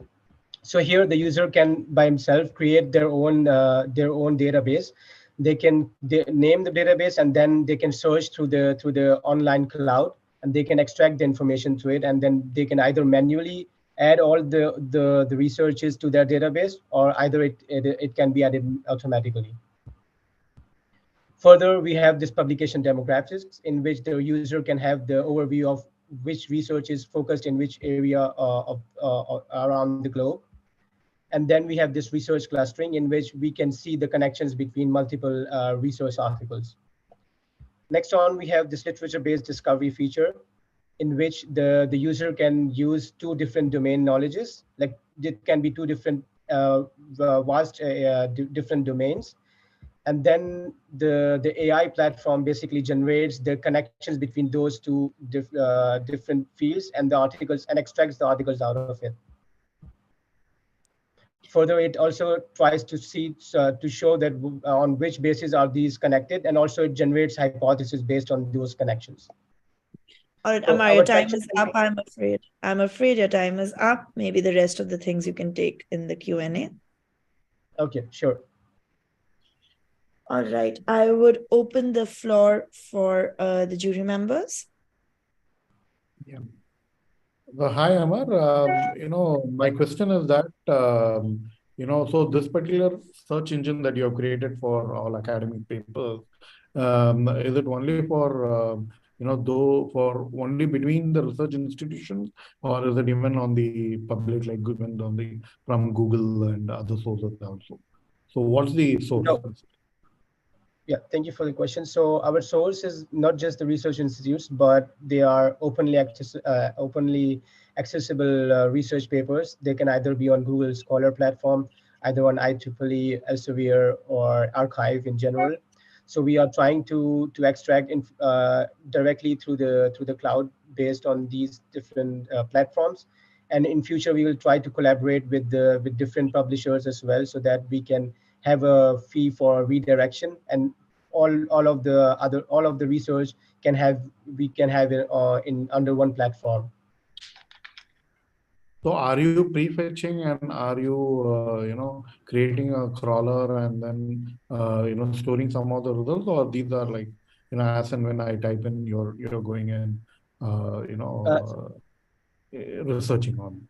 So here the user can by himself create their own database. They can name the database, and then they can search through the online cloud, and they can extract the information to it, and then they can either manually add all the researches to their database, or either it can be added automatically. Further, we have this publication demographics, in which the user can have the overview of which research is focused in which area around the globe. And then we have this research clustering, in which we can see the connections between multiple research articles. Next on, we have this literature-based discovery feature, in which the user can use two different domain knowledges. Like it can be two different different domains. And then the AI platform basically generates the connections between those two different fields and the articles, and extracts the articles out of it. Further, it also tries to see to show that on which basis are these connected, and also it generates hypotheses based on those connections. All right, So Amar, your our time section- is up. I'm afraid your time is up. Maybe the rest of the things you can take in the Q&A. Okay, sure. All right, I would open the floor for the jury members. Yeah. Hi, Amar. My question is that, so this particular search engine that you have created for all academic papers, is it only for, for only between the research institutions, or is it even on the public, like from Google and other sources also? So what's the source? No. Yeah, thank you for the question. So our source is not just the research institutes, but they are openly accessible research papers. They can either be on Google Scholar platform, either on IEEE, Elsevier, or Archive in general. So we are trying to extract directly through the cloud based on these different platforms. And in future, we will try to collaborate with different publishers as well, so that we can have a fee for redirection, and all of the research we can have it in under one platform. So are you prefetching, and are you, creating a crawler and then, storing some of the results, or these are like, as and when I type in, you're going and, researching on?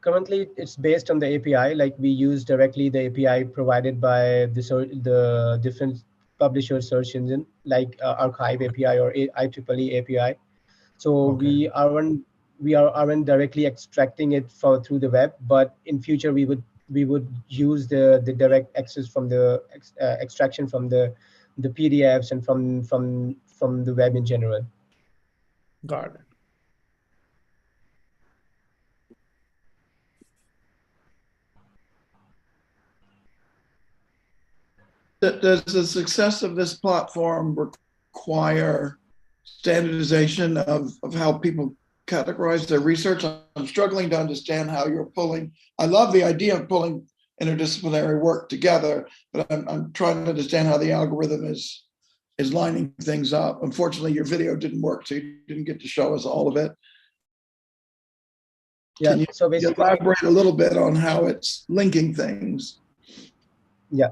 Currently, it's based on the API. Like we use directly the API provided by the different publisher search engine, like Archive API or IEEE API. So Okay. we aren't directly extracting it through the web, but in future we would use the direct access from the extraction from the PDFs and from the web in general. Got it. Does the success of this platform require standardization of how people categorize their research? I'm struggling to understand how you're pulling. I love the idea of pulling interdisciplinary work together, but I'm trying to understand how the algorithm is lining things up. Unfortunately, your video didn't work, so you didn't get to show us all of it. Yeah. Can you So basically, elaborate a little bit on how it's linking things? Yeah.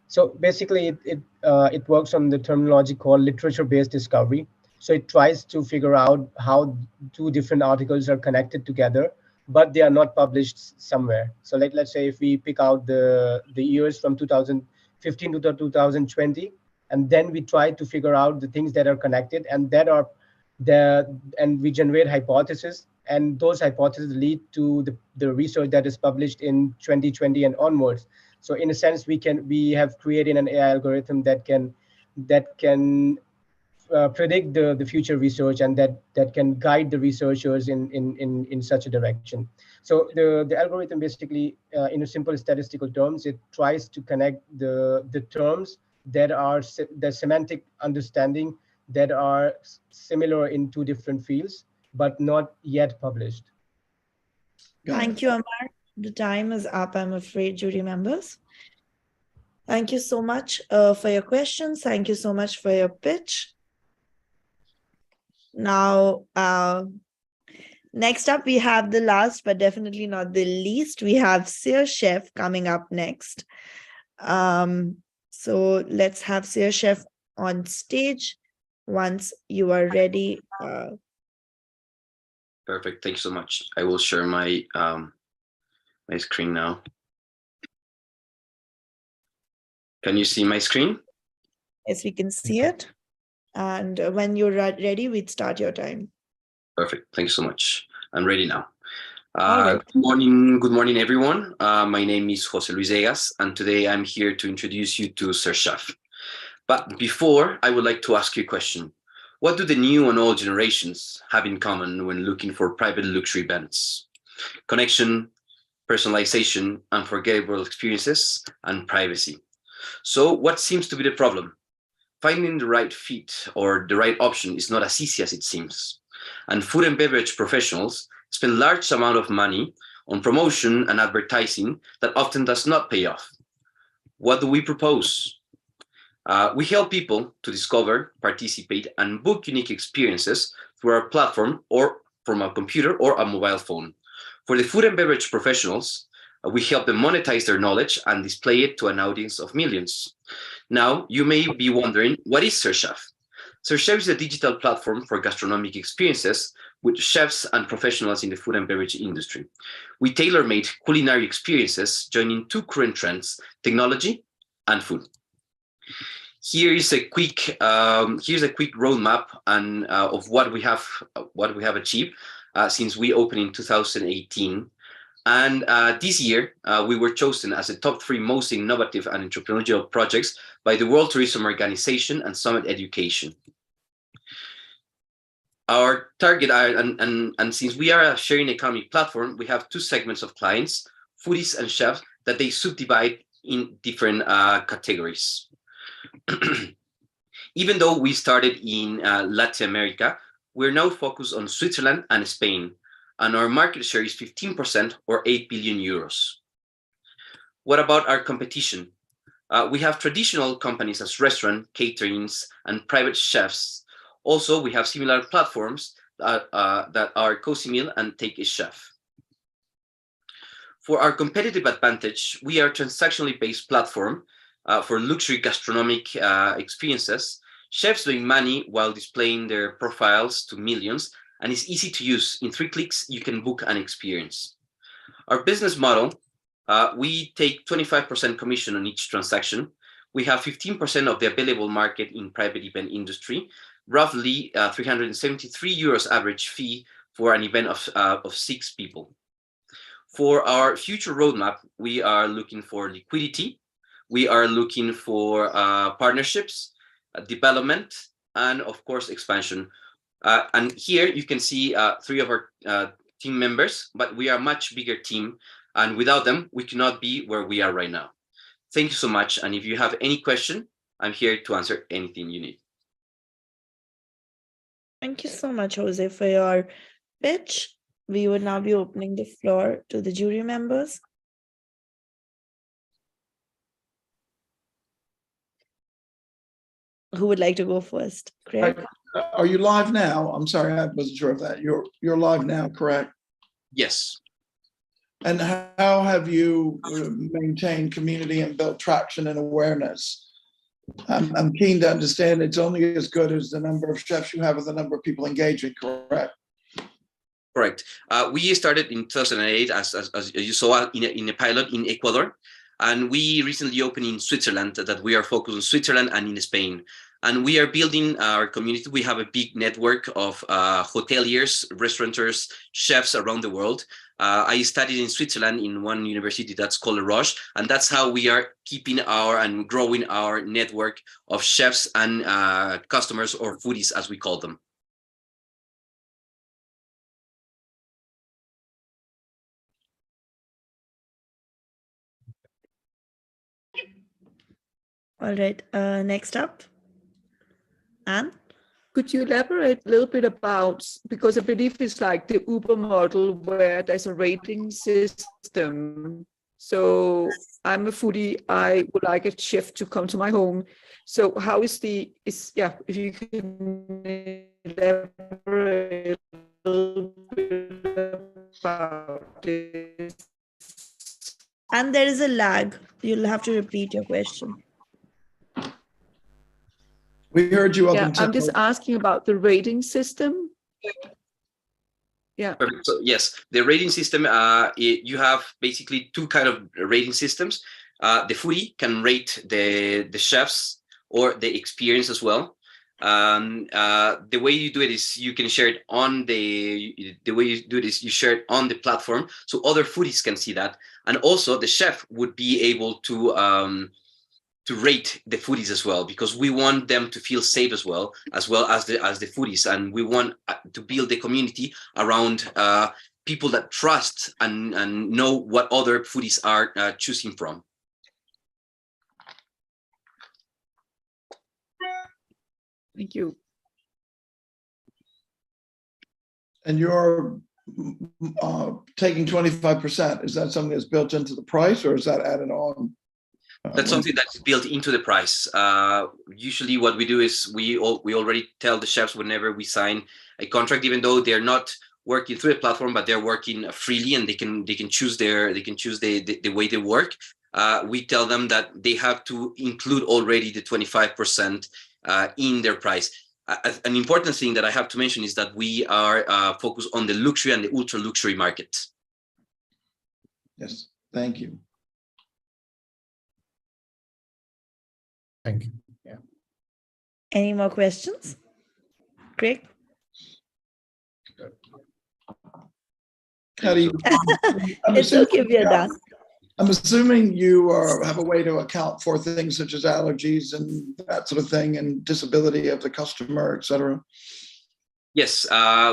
So basically, it works on the terminology called literature-based discovery. So it tries to figure out how two different articles are connected together, but they are not published somewhere. So let's say if we pick out the years from 2015 to 2020, and then we try to figure out the things that are connected, and and we generate hypotheses, and those hypotheses lead to the research that is published in 2020 and onwards. So in a sense, we have created an AI algorithm that can predict the future research, and that can guide the researchers in such a direction. So the algorithm basically, in a simple statistical terms, it tries to connect the terms that are the semantic understanding that are similar in two different fields, but not yet published. Thank you, Amar. The time is up, I'm afraid, jury members. Thank you so much for your questions. Thank you so much for your pitch. Now, next up, we have the last, but definitely not the least. We have Sir Chef coming up next. So let's have Sir Chef on stage once you are ready. Perfect. Thank you so much. I will share my my screen now. Can you see my screen? Yes, we can see it. And when you're ready, we'd start your time. Perfect. Thank you so much. I'm ready now. All right. Good morning, everyone. My name is Jose Luis Egas, and today I'm here to introduce you to Sir Chef. But before, I would like to ask you a question. What do the new and old generations have in common when looking for private luxury events? Connection, personalization, unforgettable experiences, and privacy. So what seems to be the problem? Finding the right fit or the right option is not as easy as it seems. And food and beverage professionals spend large amount of money on promotion and advertising that often does not pay off. What do we propose? We help people to discover, participate, and book unique experiences through our platform or from a computer or a mobile phone. For the food and beverage professionals, we help them monetize their knowledge and display it to an audience of millions. Now, you may be wondering, what is Sir Chef? Sir Chef is a digital platform for gastronomic experiences with chefs and professionals in the food and beverage industry. We tailor-made culinary experiences joining two current trends, technology and food. Here's a quick roadmap and of what we have achieved since we opened in 2018. And this year, we were chosen as the top 3 most innovative and entrepreneurial projects by the World Tourism Organization and Summit Education. Our target, and since we are a sharing economy platform, we have 2 segments of clients, foodies and chefs, that they subdivide in different categories. Even though we started in Latin America, we're now focused on Switzerland and Spain, and our market share is 15% or 8 billion euros. What about our competition? We have traditional companies as restaurant, caterings, and private chefs. Also, we have similar platforms that are Cozy Meal and Take a Chef. For our competitive advantage, we are a transactionally based platform for luxury gastronomic experiences. Chefs doing money while displaying their profiles to millions, and it's easy to use. In 3 clicks, you can book an experience. Our business model, we take 25% commission on each transaction. We have 15% of the available market in private event industry, roughly 373 euros average fee for an event of 6 people. For our future roadmap, we are looking for liquidity. We are looking for partnerships, development, and of course, expansion. And here you can see 3 of our team members, but we are a much bigger team. And without them, we cannot be where we are right now. Thank you so much. And if you have any question, I'm here to answer anything you need. Thank you so much, Jose, for your pitch. We would now be opening the floor to the jury members. Who would like to go first? Craig? Are you live now? I'm sorry, I wasn't sure of that. You're live now, correct? Yes. And how have you maintained community and built traction and awareness? I'm keen to understand it's only as good as the number of chefs you have or the number of people engaging, correct? Correct. We started in 2008, as you saw, in a pilot in Ecuador. And we recently opened in Switzerland, that we are focused on Switzerland and in Spain. And we are building our community. We have a big network of hoteliers, restaurateurs, chefs around the world. I studied in Switzerland in one university that's called La Roche, and that's how we are keeping and growing our network of chefs and customers, or foodies, as we call them. All right, next up, Anne? Could you elaborate a little bit about, because I believe it's like the Uber model where there's a rating system. So I'm a foodie, I would like a chef to come to my home. So how is if you can elaborate a little bit about this? And there is a lag. You'll have to repeat your question. We heard you up Yeah, until. I'm just asking about the rating system. Yeah. Perfect. So yes, the rating system, you have basically two kind of rating systems. The foodie can rate the chefs or the experience as well. The way you do it is you can share it on the way you do it is you share it on the platform so other foodies can see that, and also the chef would be able to rate the foodies as well, because we want them to feel safe as well as the foodies, and we want to build the community around people that trust and know what other foodies are choosing from. Thank you. And you're taking 25%. Is that something that's built into the price, or is that added on? That's something that's built into the price. Usually what we do is we already tell the chefs whenever we sign a contract, even though they're not working through the platform, but they're working freely and they can choose the way they work. We tell them that they have to include already the 25% in their price. An important thing that I have to mention is that we are focused on the luxury and the ultra luxury market. Yes, thank you. Thank you. Yeah. Any more questions? Craig? How do you? It's okay if you're done. I'm assuming you have a way to account for things such as allergies and that sort of thing, and disability of the customer, et cetera. Yes,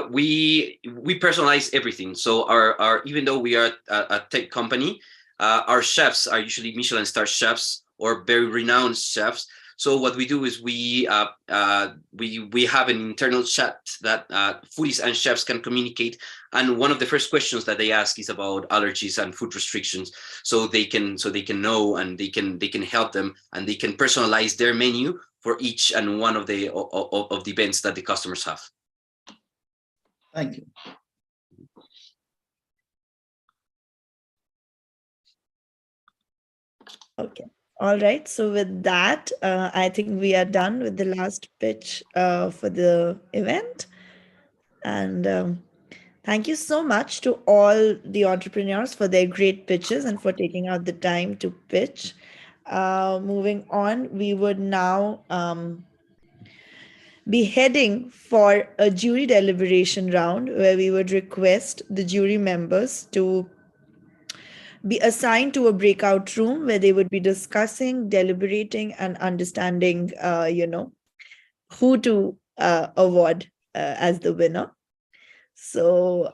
we personalize everything. So our even though we are a tech company, our chefs are usually Michelin star chefs or very renowned chefs. So what we do is we have an internal chat that foodies and chefs can communicate, and one of the first questions that they ask is about allergies and food restrictions, so they can know, and they can help them, and they can personalize their menu for each and one of the events that the customers have. Thank you. Okay. All right. So with that, I think we are done with the last pitch for the event. And thank you so much to all the entrepreneurs for their great pitches and for taking out the time to pitch. Moving on, we would now be heading for a jury deliberation round where we would request the jury members to be assigned to a breakout room where they would be discussing, deliberating, and understanding, who to award as the winner. So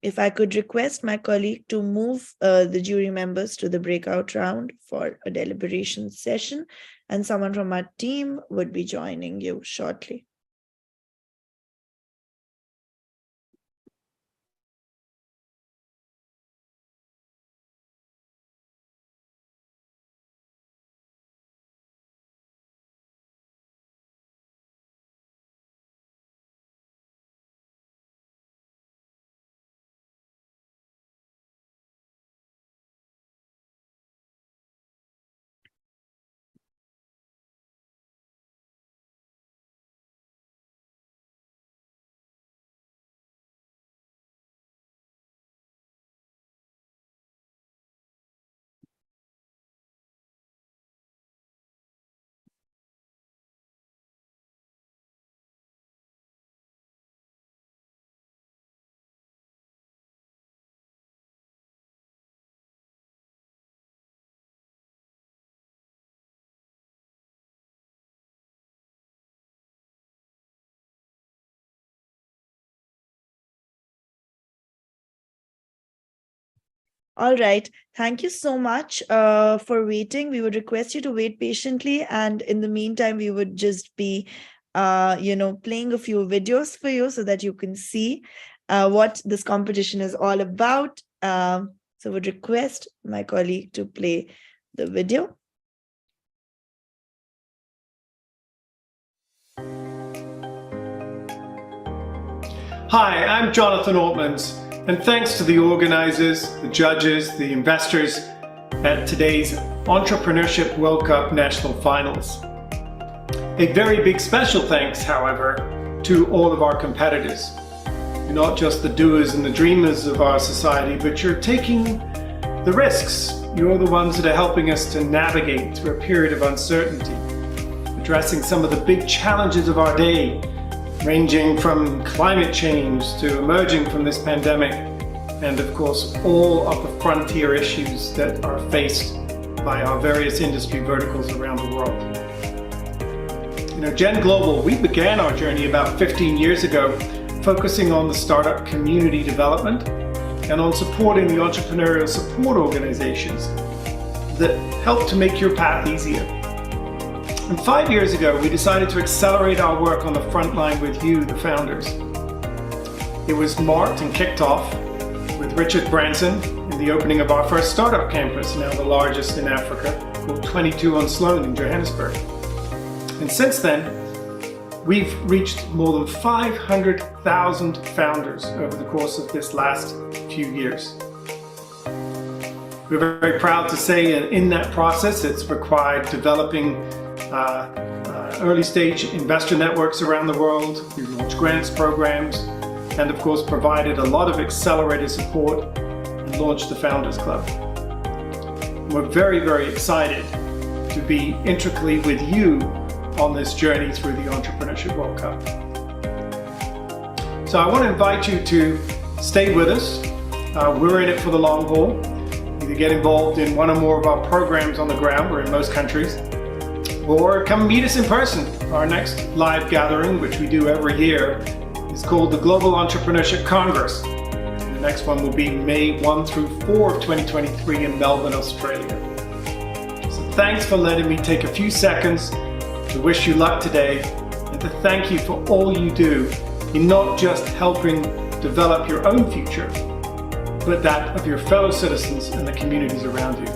if I could request my colleague to move the jury members to the breakout round for a deliberation session, and someone from our team would be joining you shortly. All right. Thank you so much for waiting. We would request you to wait patiently. And in the meantime, we would just be, playing a few videos for you so that you can see what this competition is all about. So would request my colleague to play the video. Hi, I'm Jonathan Altmans, and thanks to the organizers, the judges, the investors at today's Entrepreneurship World Cup National Finals. A very big special thanks, however, to all of our competitors. You're not just the doers and the dreamers of our society, but you're taking the risks. You're the ones that are helping us to navigate through a period of uncertainty, addressing some of the big challenges of our day, ranging from climate change to emerging from this pandemic, and of course, all of the frontier issues that are faced by our various industry verticals around the world. You know, Gen Global, we began our journey about 15 years ago, focusing on the startup community development and on supporting the entrepreneurial support organizations that help to make your path easier. And 5 years ago, we decided to accelerate our work on the front line with you, the founders. It was marked and kicked off with Richard Branson in the opening of our first startup campus, now the largest in Africa, called 22 on Sloan in Johannesburg. And since then, we've reached more than 500,000 founders over the course of this last few years. We're very proud to say in that process, it's required developing early stage investor networks around the world. We've launched grants programs and of course provided a lot of accelerator support and launched the Founders Club. We're very, very excited to be intricately with you on this journey through the Entrepreneurship World Cup. So I want to invite you to stay with us. We're in it for the long haul. Either get involved in one or more of our programs on the ground, we're in most countries, or come meet us in person. Our next live gathering, which we do every year, is called the Global Entrepreneurship Congress. The next one will be May 1 through 4 of 2023 in Melbourne, Australia. So thanks for letting me take a few seconds to wish you luck today and to thank you for all you do in not just helping develop your own future, but that of your fellow citizens and the communities around you.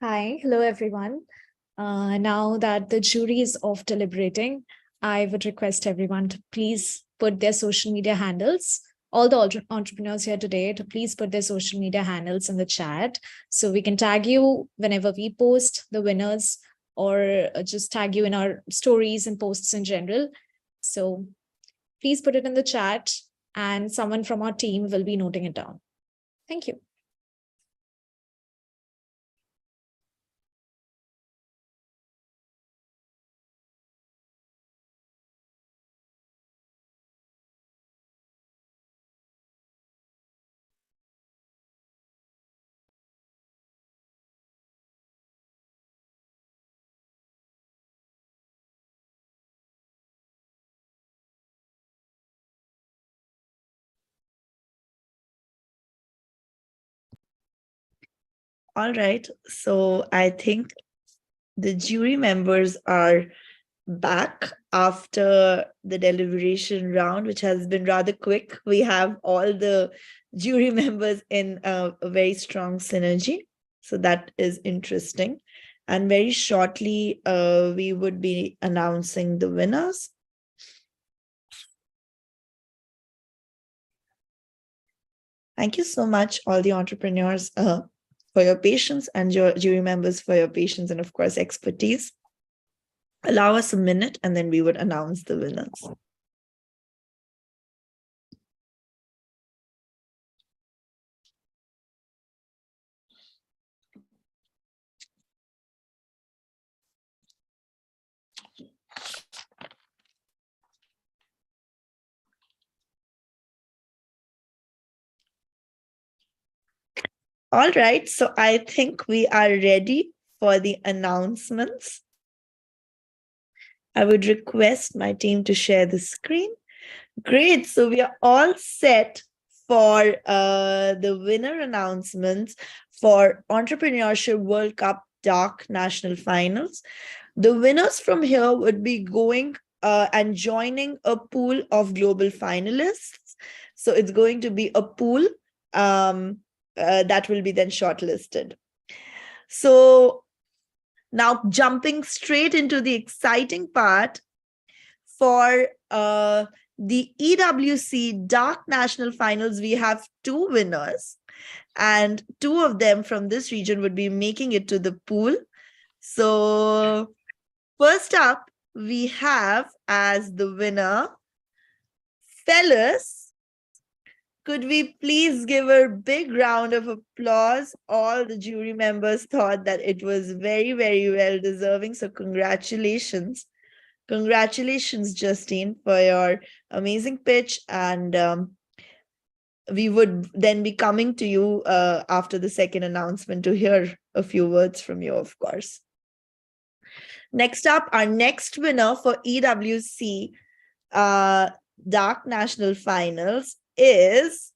Hi, hello everyone. Now that the jury is off deliberating, I would request everyone to please put their social media handles, all the entrepreneurs here today, to please put their social media handles in the chat so we can tag you whenever we post the winners, or just tag you in our stories and posts in general. So please put it in the chat and someone from our team will be noting it down. Thank you. All right, so I think the jury members are back after the deliberation round, which has been rather quick. We have all the jury members in a very strong synergy. So that is interesting. And very shortly, we would be announcing the winners. Thank you so much, all the entrepreneurs, for your patience, and your jury members for your patience and of course expertise. Allow us a minute and then we would announce the winners. All right, so I think we are ready for the announcements. I would request my team to share the screen. Great, so we are all set for the winner announcements for Entrepreneurship World Cup DACH National Finals. The winners from here would be going and joining a pool of global finalists. So it's going to be a pool that will be then shortlisted. So now jumping straight into the exciting part for the EWC DACH National Finals, we have 2 winners, and 2 of them from this region would be making it to the pool. So first up, we have as the winner, Phyllis. Could we please give a big round of applause? All the jury members thought that it was very, very well deserving. So congratulations. Congratulations, Justine, for your amazing pitch. And we would then be coming to you after the second announcement to hear a few words from you, of course. Next up, our next winner for EWC DACH National Finals is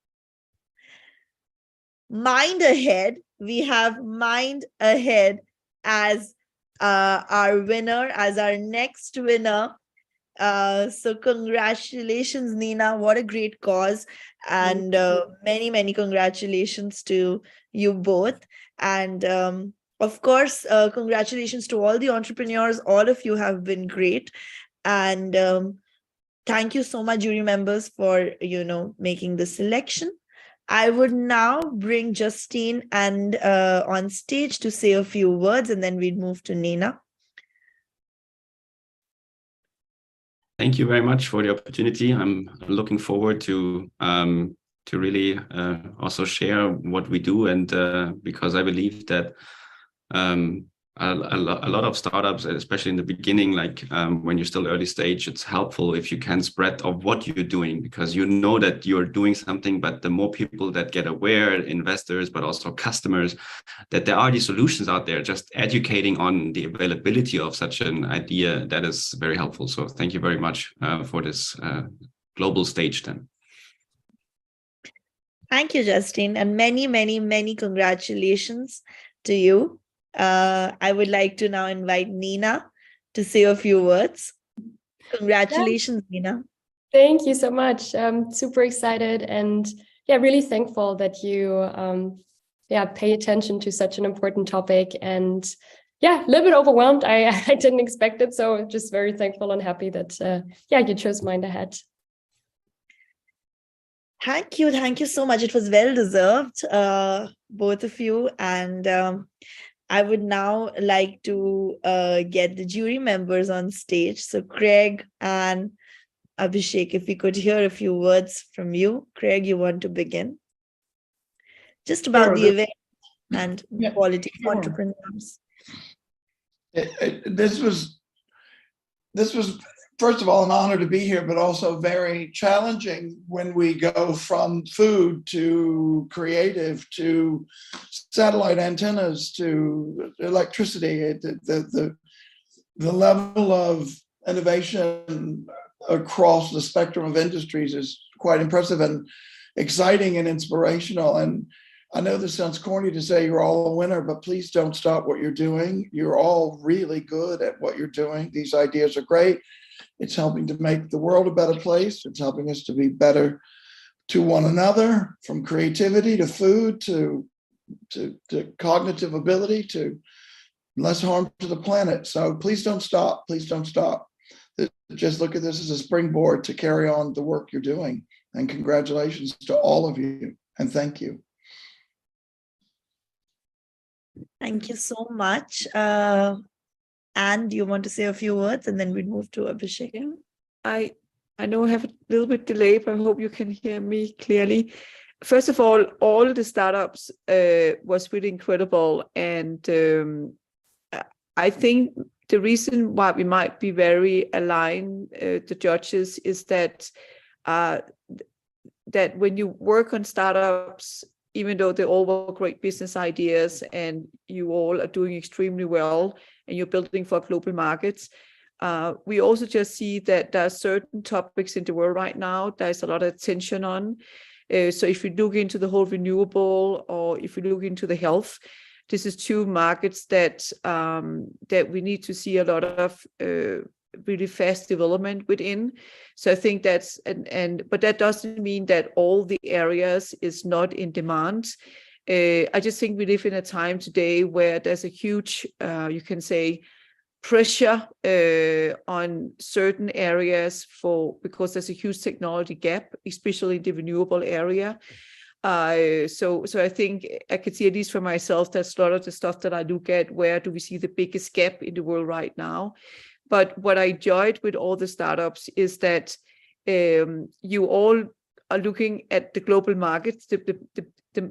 Mind Ahead. We have Mind Ahead as our winner, as our next winner. So congratulations, Nina. What a great cause. And many, many congratulations to you both. And of course, congratulations to all the entrepreneurs. All of you have been great. And thank you so much, jury members, for, making the selection. I would now bring Justine and on stage to say a few words, and then we'd move to Nina. Thank you very much for the opportunity. I'm looking forward to really also share what we do, and because I believe that a lot of startups, especially in the beginning, like when you're still early stage, it's helpful if you can spread of what you're doing, because you know that you're doing something, but the more people that get aware, investors, but also customers, that there are these solutions out there, just educating on the availability of such an idea, that is very helpful. So thank you very much for this global stage then. Thank you, Justine, and many, many, many congratulations to you. I would like to now invite Nina to say a few words. Congratulations, Nina. Thank you so much. I'm super excited and really thankful that you pay attention to such an important topic, and a little bit overwhelmed. I didn't expect it, so just very thankful and happy that you chose Mind Ahead. Thank you so much. It was well deserved, both of you, and I would now like to get the jury members on stage. So Craig and Abhishek, if we could hear a few words from you. Craig, you want to begin? Just about the event and the quality of entrepreneurs. This was, first of all, an honor to be here, but also very challenging when we go from food to creative to satellite antennas to electricity. The level of innovation across the spectrum of industries is quite impressive and exciting and inspirational. And I know this sounds corny to say you're all a winner, but please don't stop what you're doing. You're all really good at what you're doing. These ideas are great. It's helping to make the world a better place. It's helping us to be better to one another, from creativity to food to cognitive ability to less harm to the planet. So please don't stop. Please don't stop. Just look at this as a springboard to carry on the work you're doing. And congratulations to all of you. And thank you. Thank you so much. And you want to say a few words, and then we move to Abhishek. I know I have a little bit delay, but I hope you can hear me clearly. First of all the startups was really incredible, and I think the reason why we might be very aligned, the judges, is that that when you work on startups, even though they all were great business ideas and you all are doing extremely well and you're building for global markets, we also just see that there are certain topics in the world right now there's a lot of attention on. So if we look into the whole renewable, or if we look into the health, this is two markets that that we need to see a lot of really fast development within. So I think that's, but that doesn't mean that all the areas is not in demand. I just think we live in a time today where there's a huge, you can say, pressure on certain areas because there's a huge technology gap, especially in the renewable area. So I think I could see, at least for myself, that's a lot of the stuff that I look at. Where do we see the biggest gap in the world right now? But what I enjoyed with all the startups is that you all are looking at the global markets.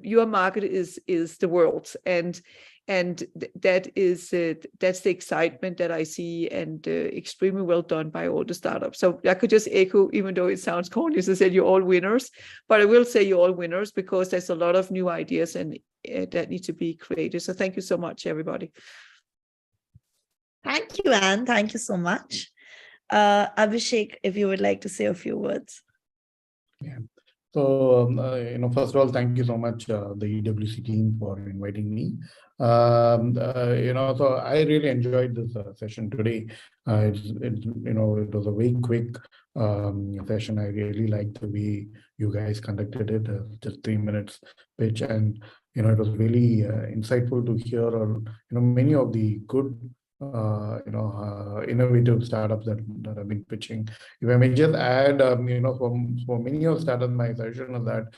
Your market is the world, and that is that's the excitement that I see, and extremely well done by all the startups. So I could just echo, even though it sounds corny, as I said, you're all winners, but I will say you're all winners because there's a lot of new ideas and that need to be created. So thank you so much, everybody. Thank you, Anne. Thank you so much. Abhishek, if you would like to say a few words. Yeah. So, first of all, thank you so much, the EWC team, for inviting me. So I really enjoyed this session today. It was a very quick session. I really liked the way you guys conducted it, just 3 minutes pitch, and it was really insightful to hear, many of the good innovative startups that have been pitching. If I may just add, for many of startups, my suggestion is that,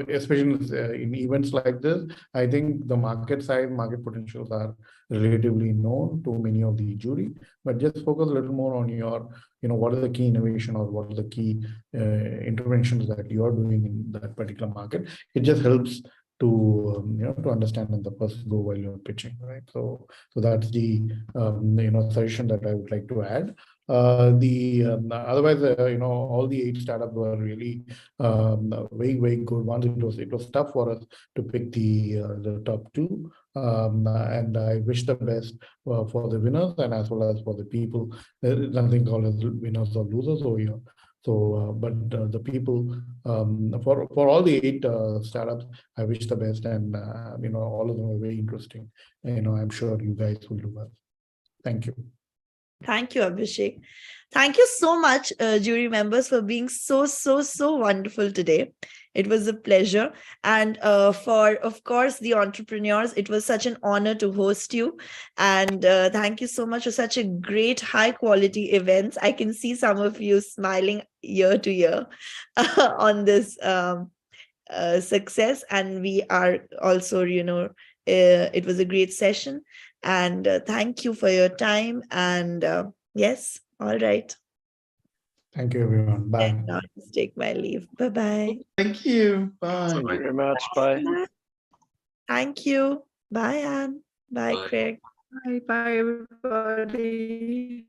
especially in events like this, I think the market size, market potentials are relatively known to many of the jury, but just focus a little more on your, what is the key innovation or what are the key interventions that you are doing in that particular market. It just helps to to understand and the person go while you're pitching, right? So that's the suggestion that I would like to add. Otherwise, all the 8 startups were really very, very good ones. It was tough for us to pick the top 2, and I wish the best for the winners and as well as for the people. There is nothing called as winners or losers over here. So, but the people, for all the 8 startups, I wish the best, and all of them are very interesting. I'm sure you guys will do well. Thank you. Thank you, Abhishek. Thank you so much, jury members, for being so wonderful today. It was a pleasure. And for, of course, the entrepreneurs, it was such an honor to host you. And thank you so much for such a great, high quality events. I can see some of you smiling year to year on this success. And we are also, it was a great session. And thank you for your time. And yes, all right. Thank you, everyone. Bye. And now just take my leave. Bye-bye. Thank you. Bye. Thank you very much. Bye. Thank you. Bye, Anne. Bye, Craig. Bye, everybody.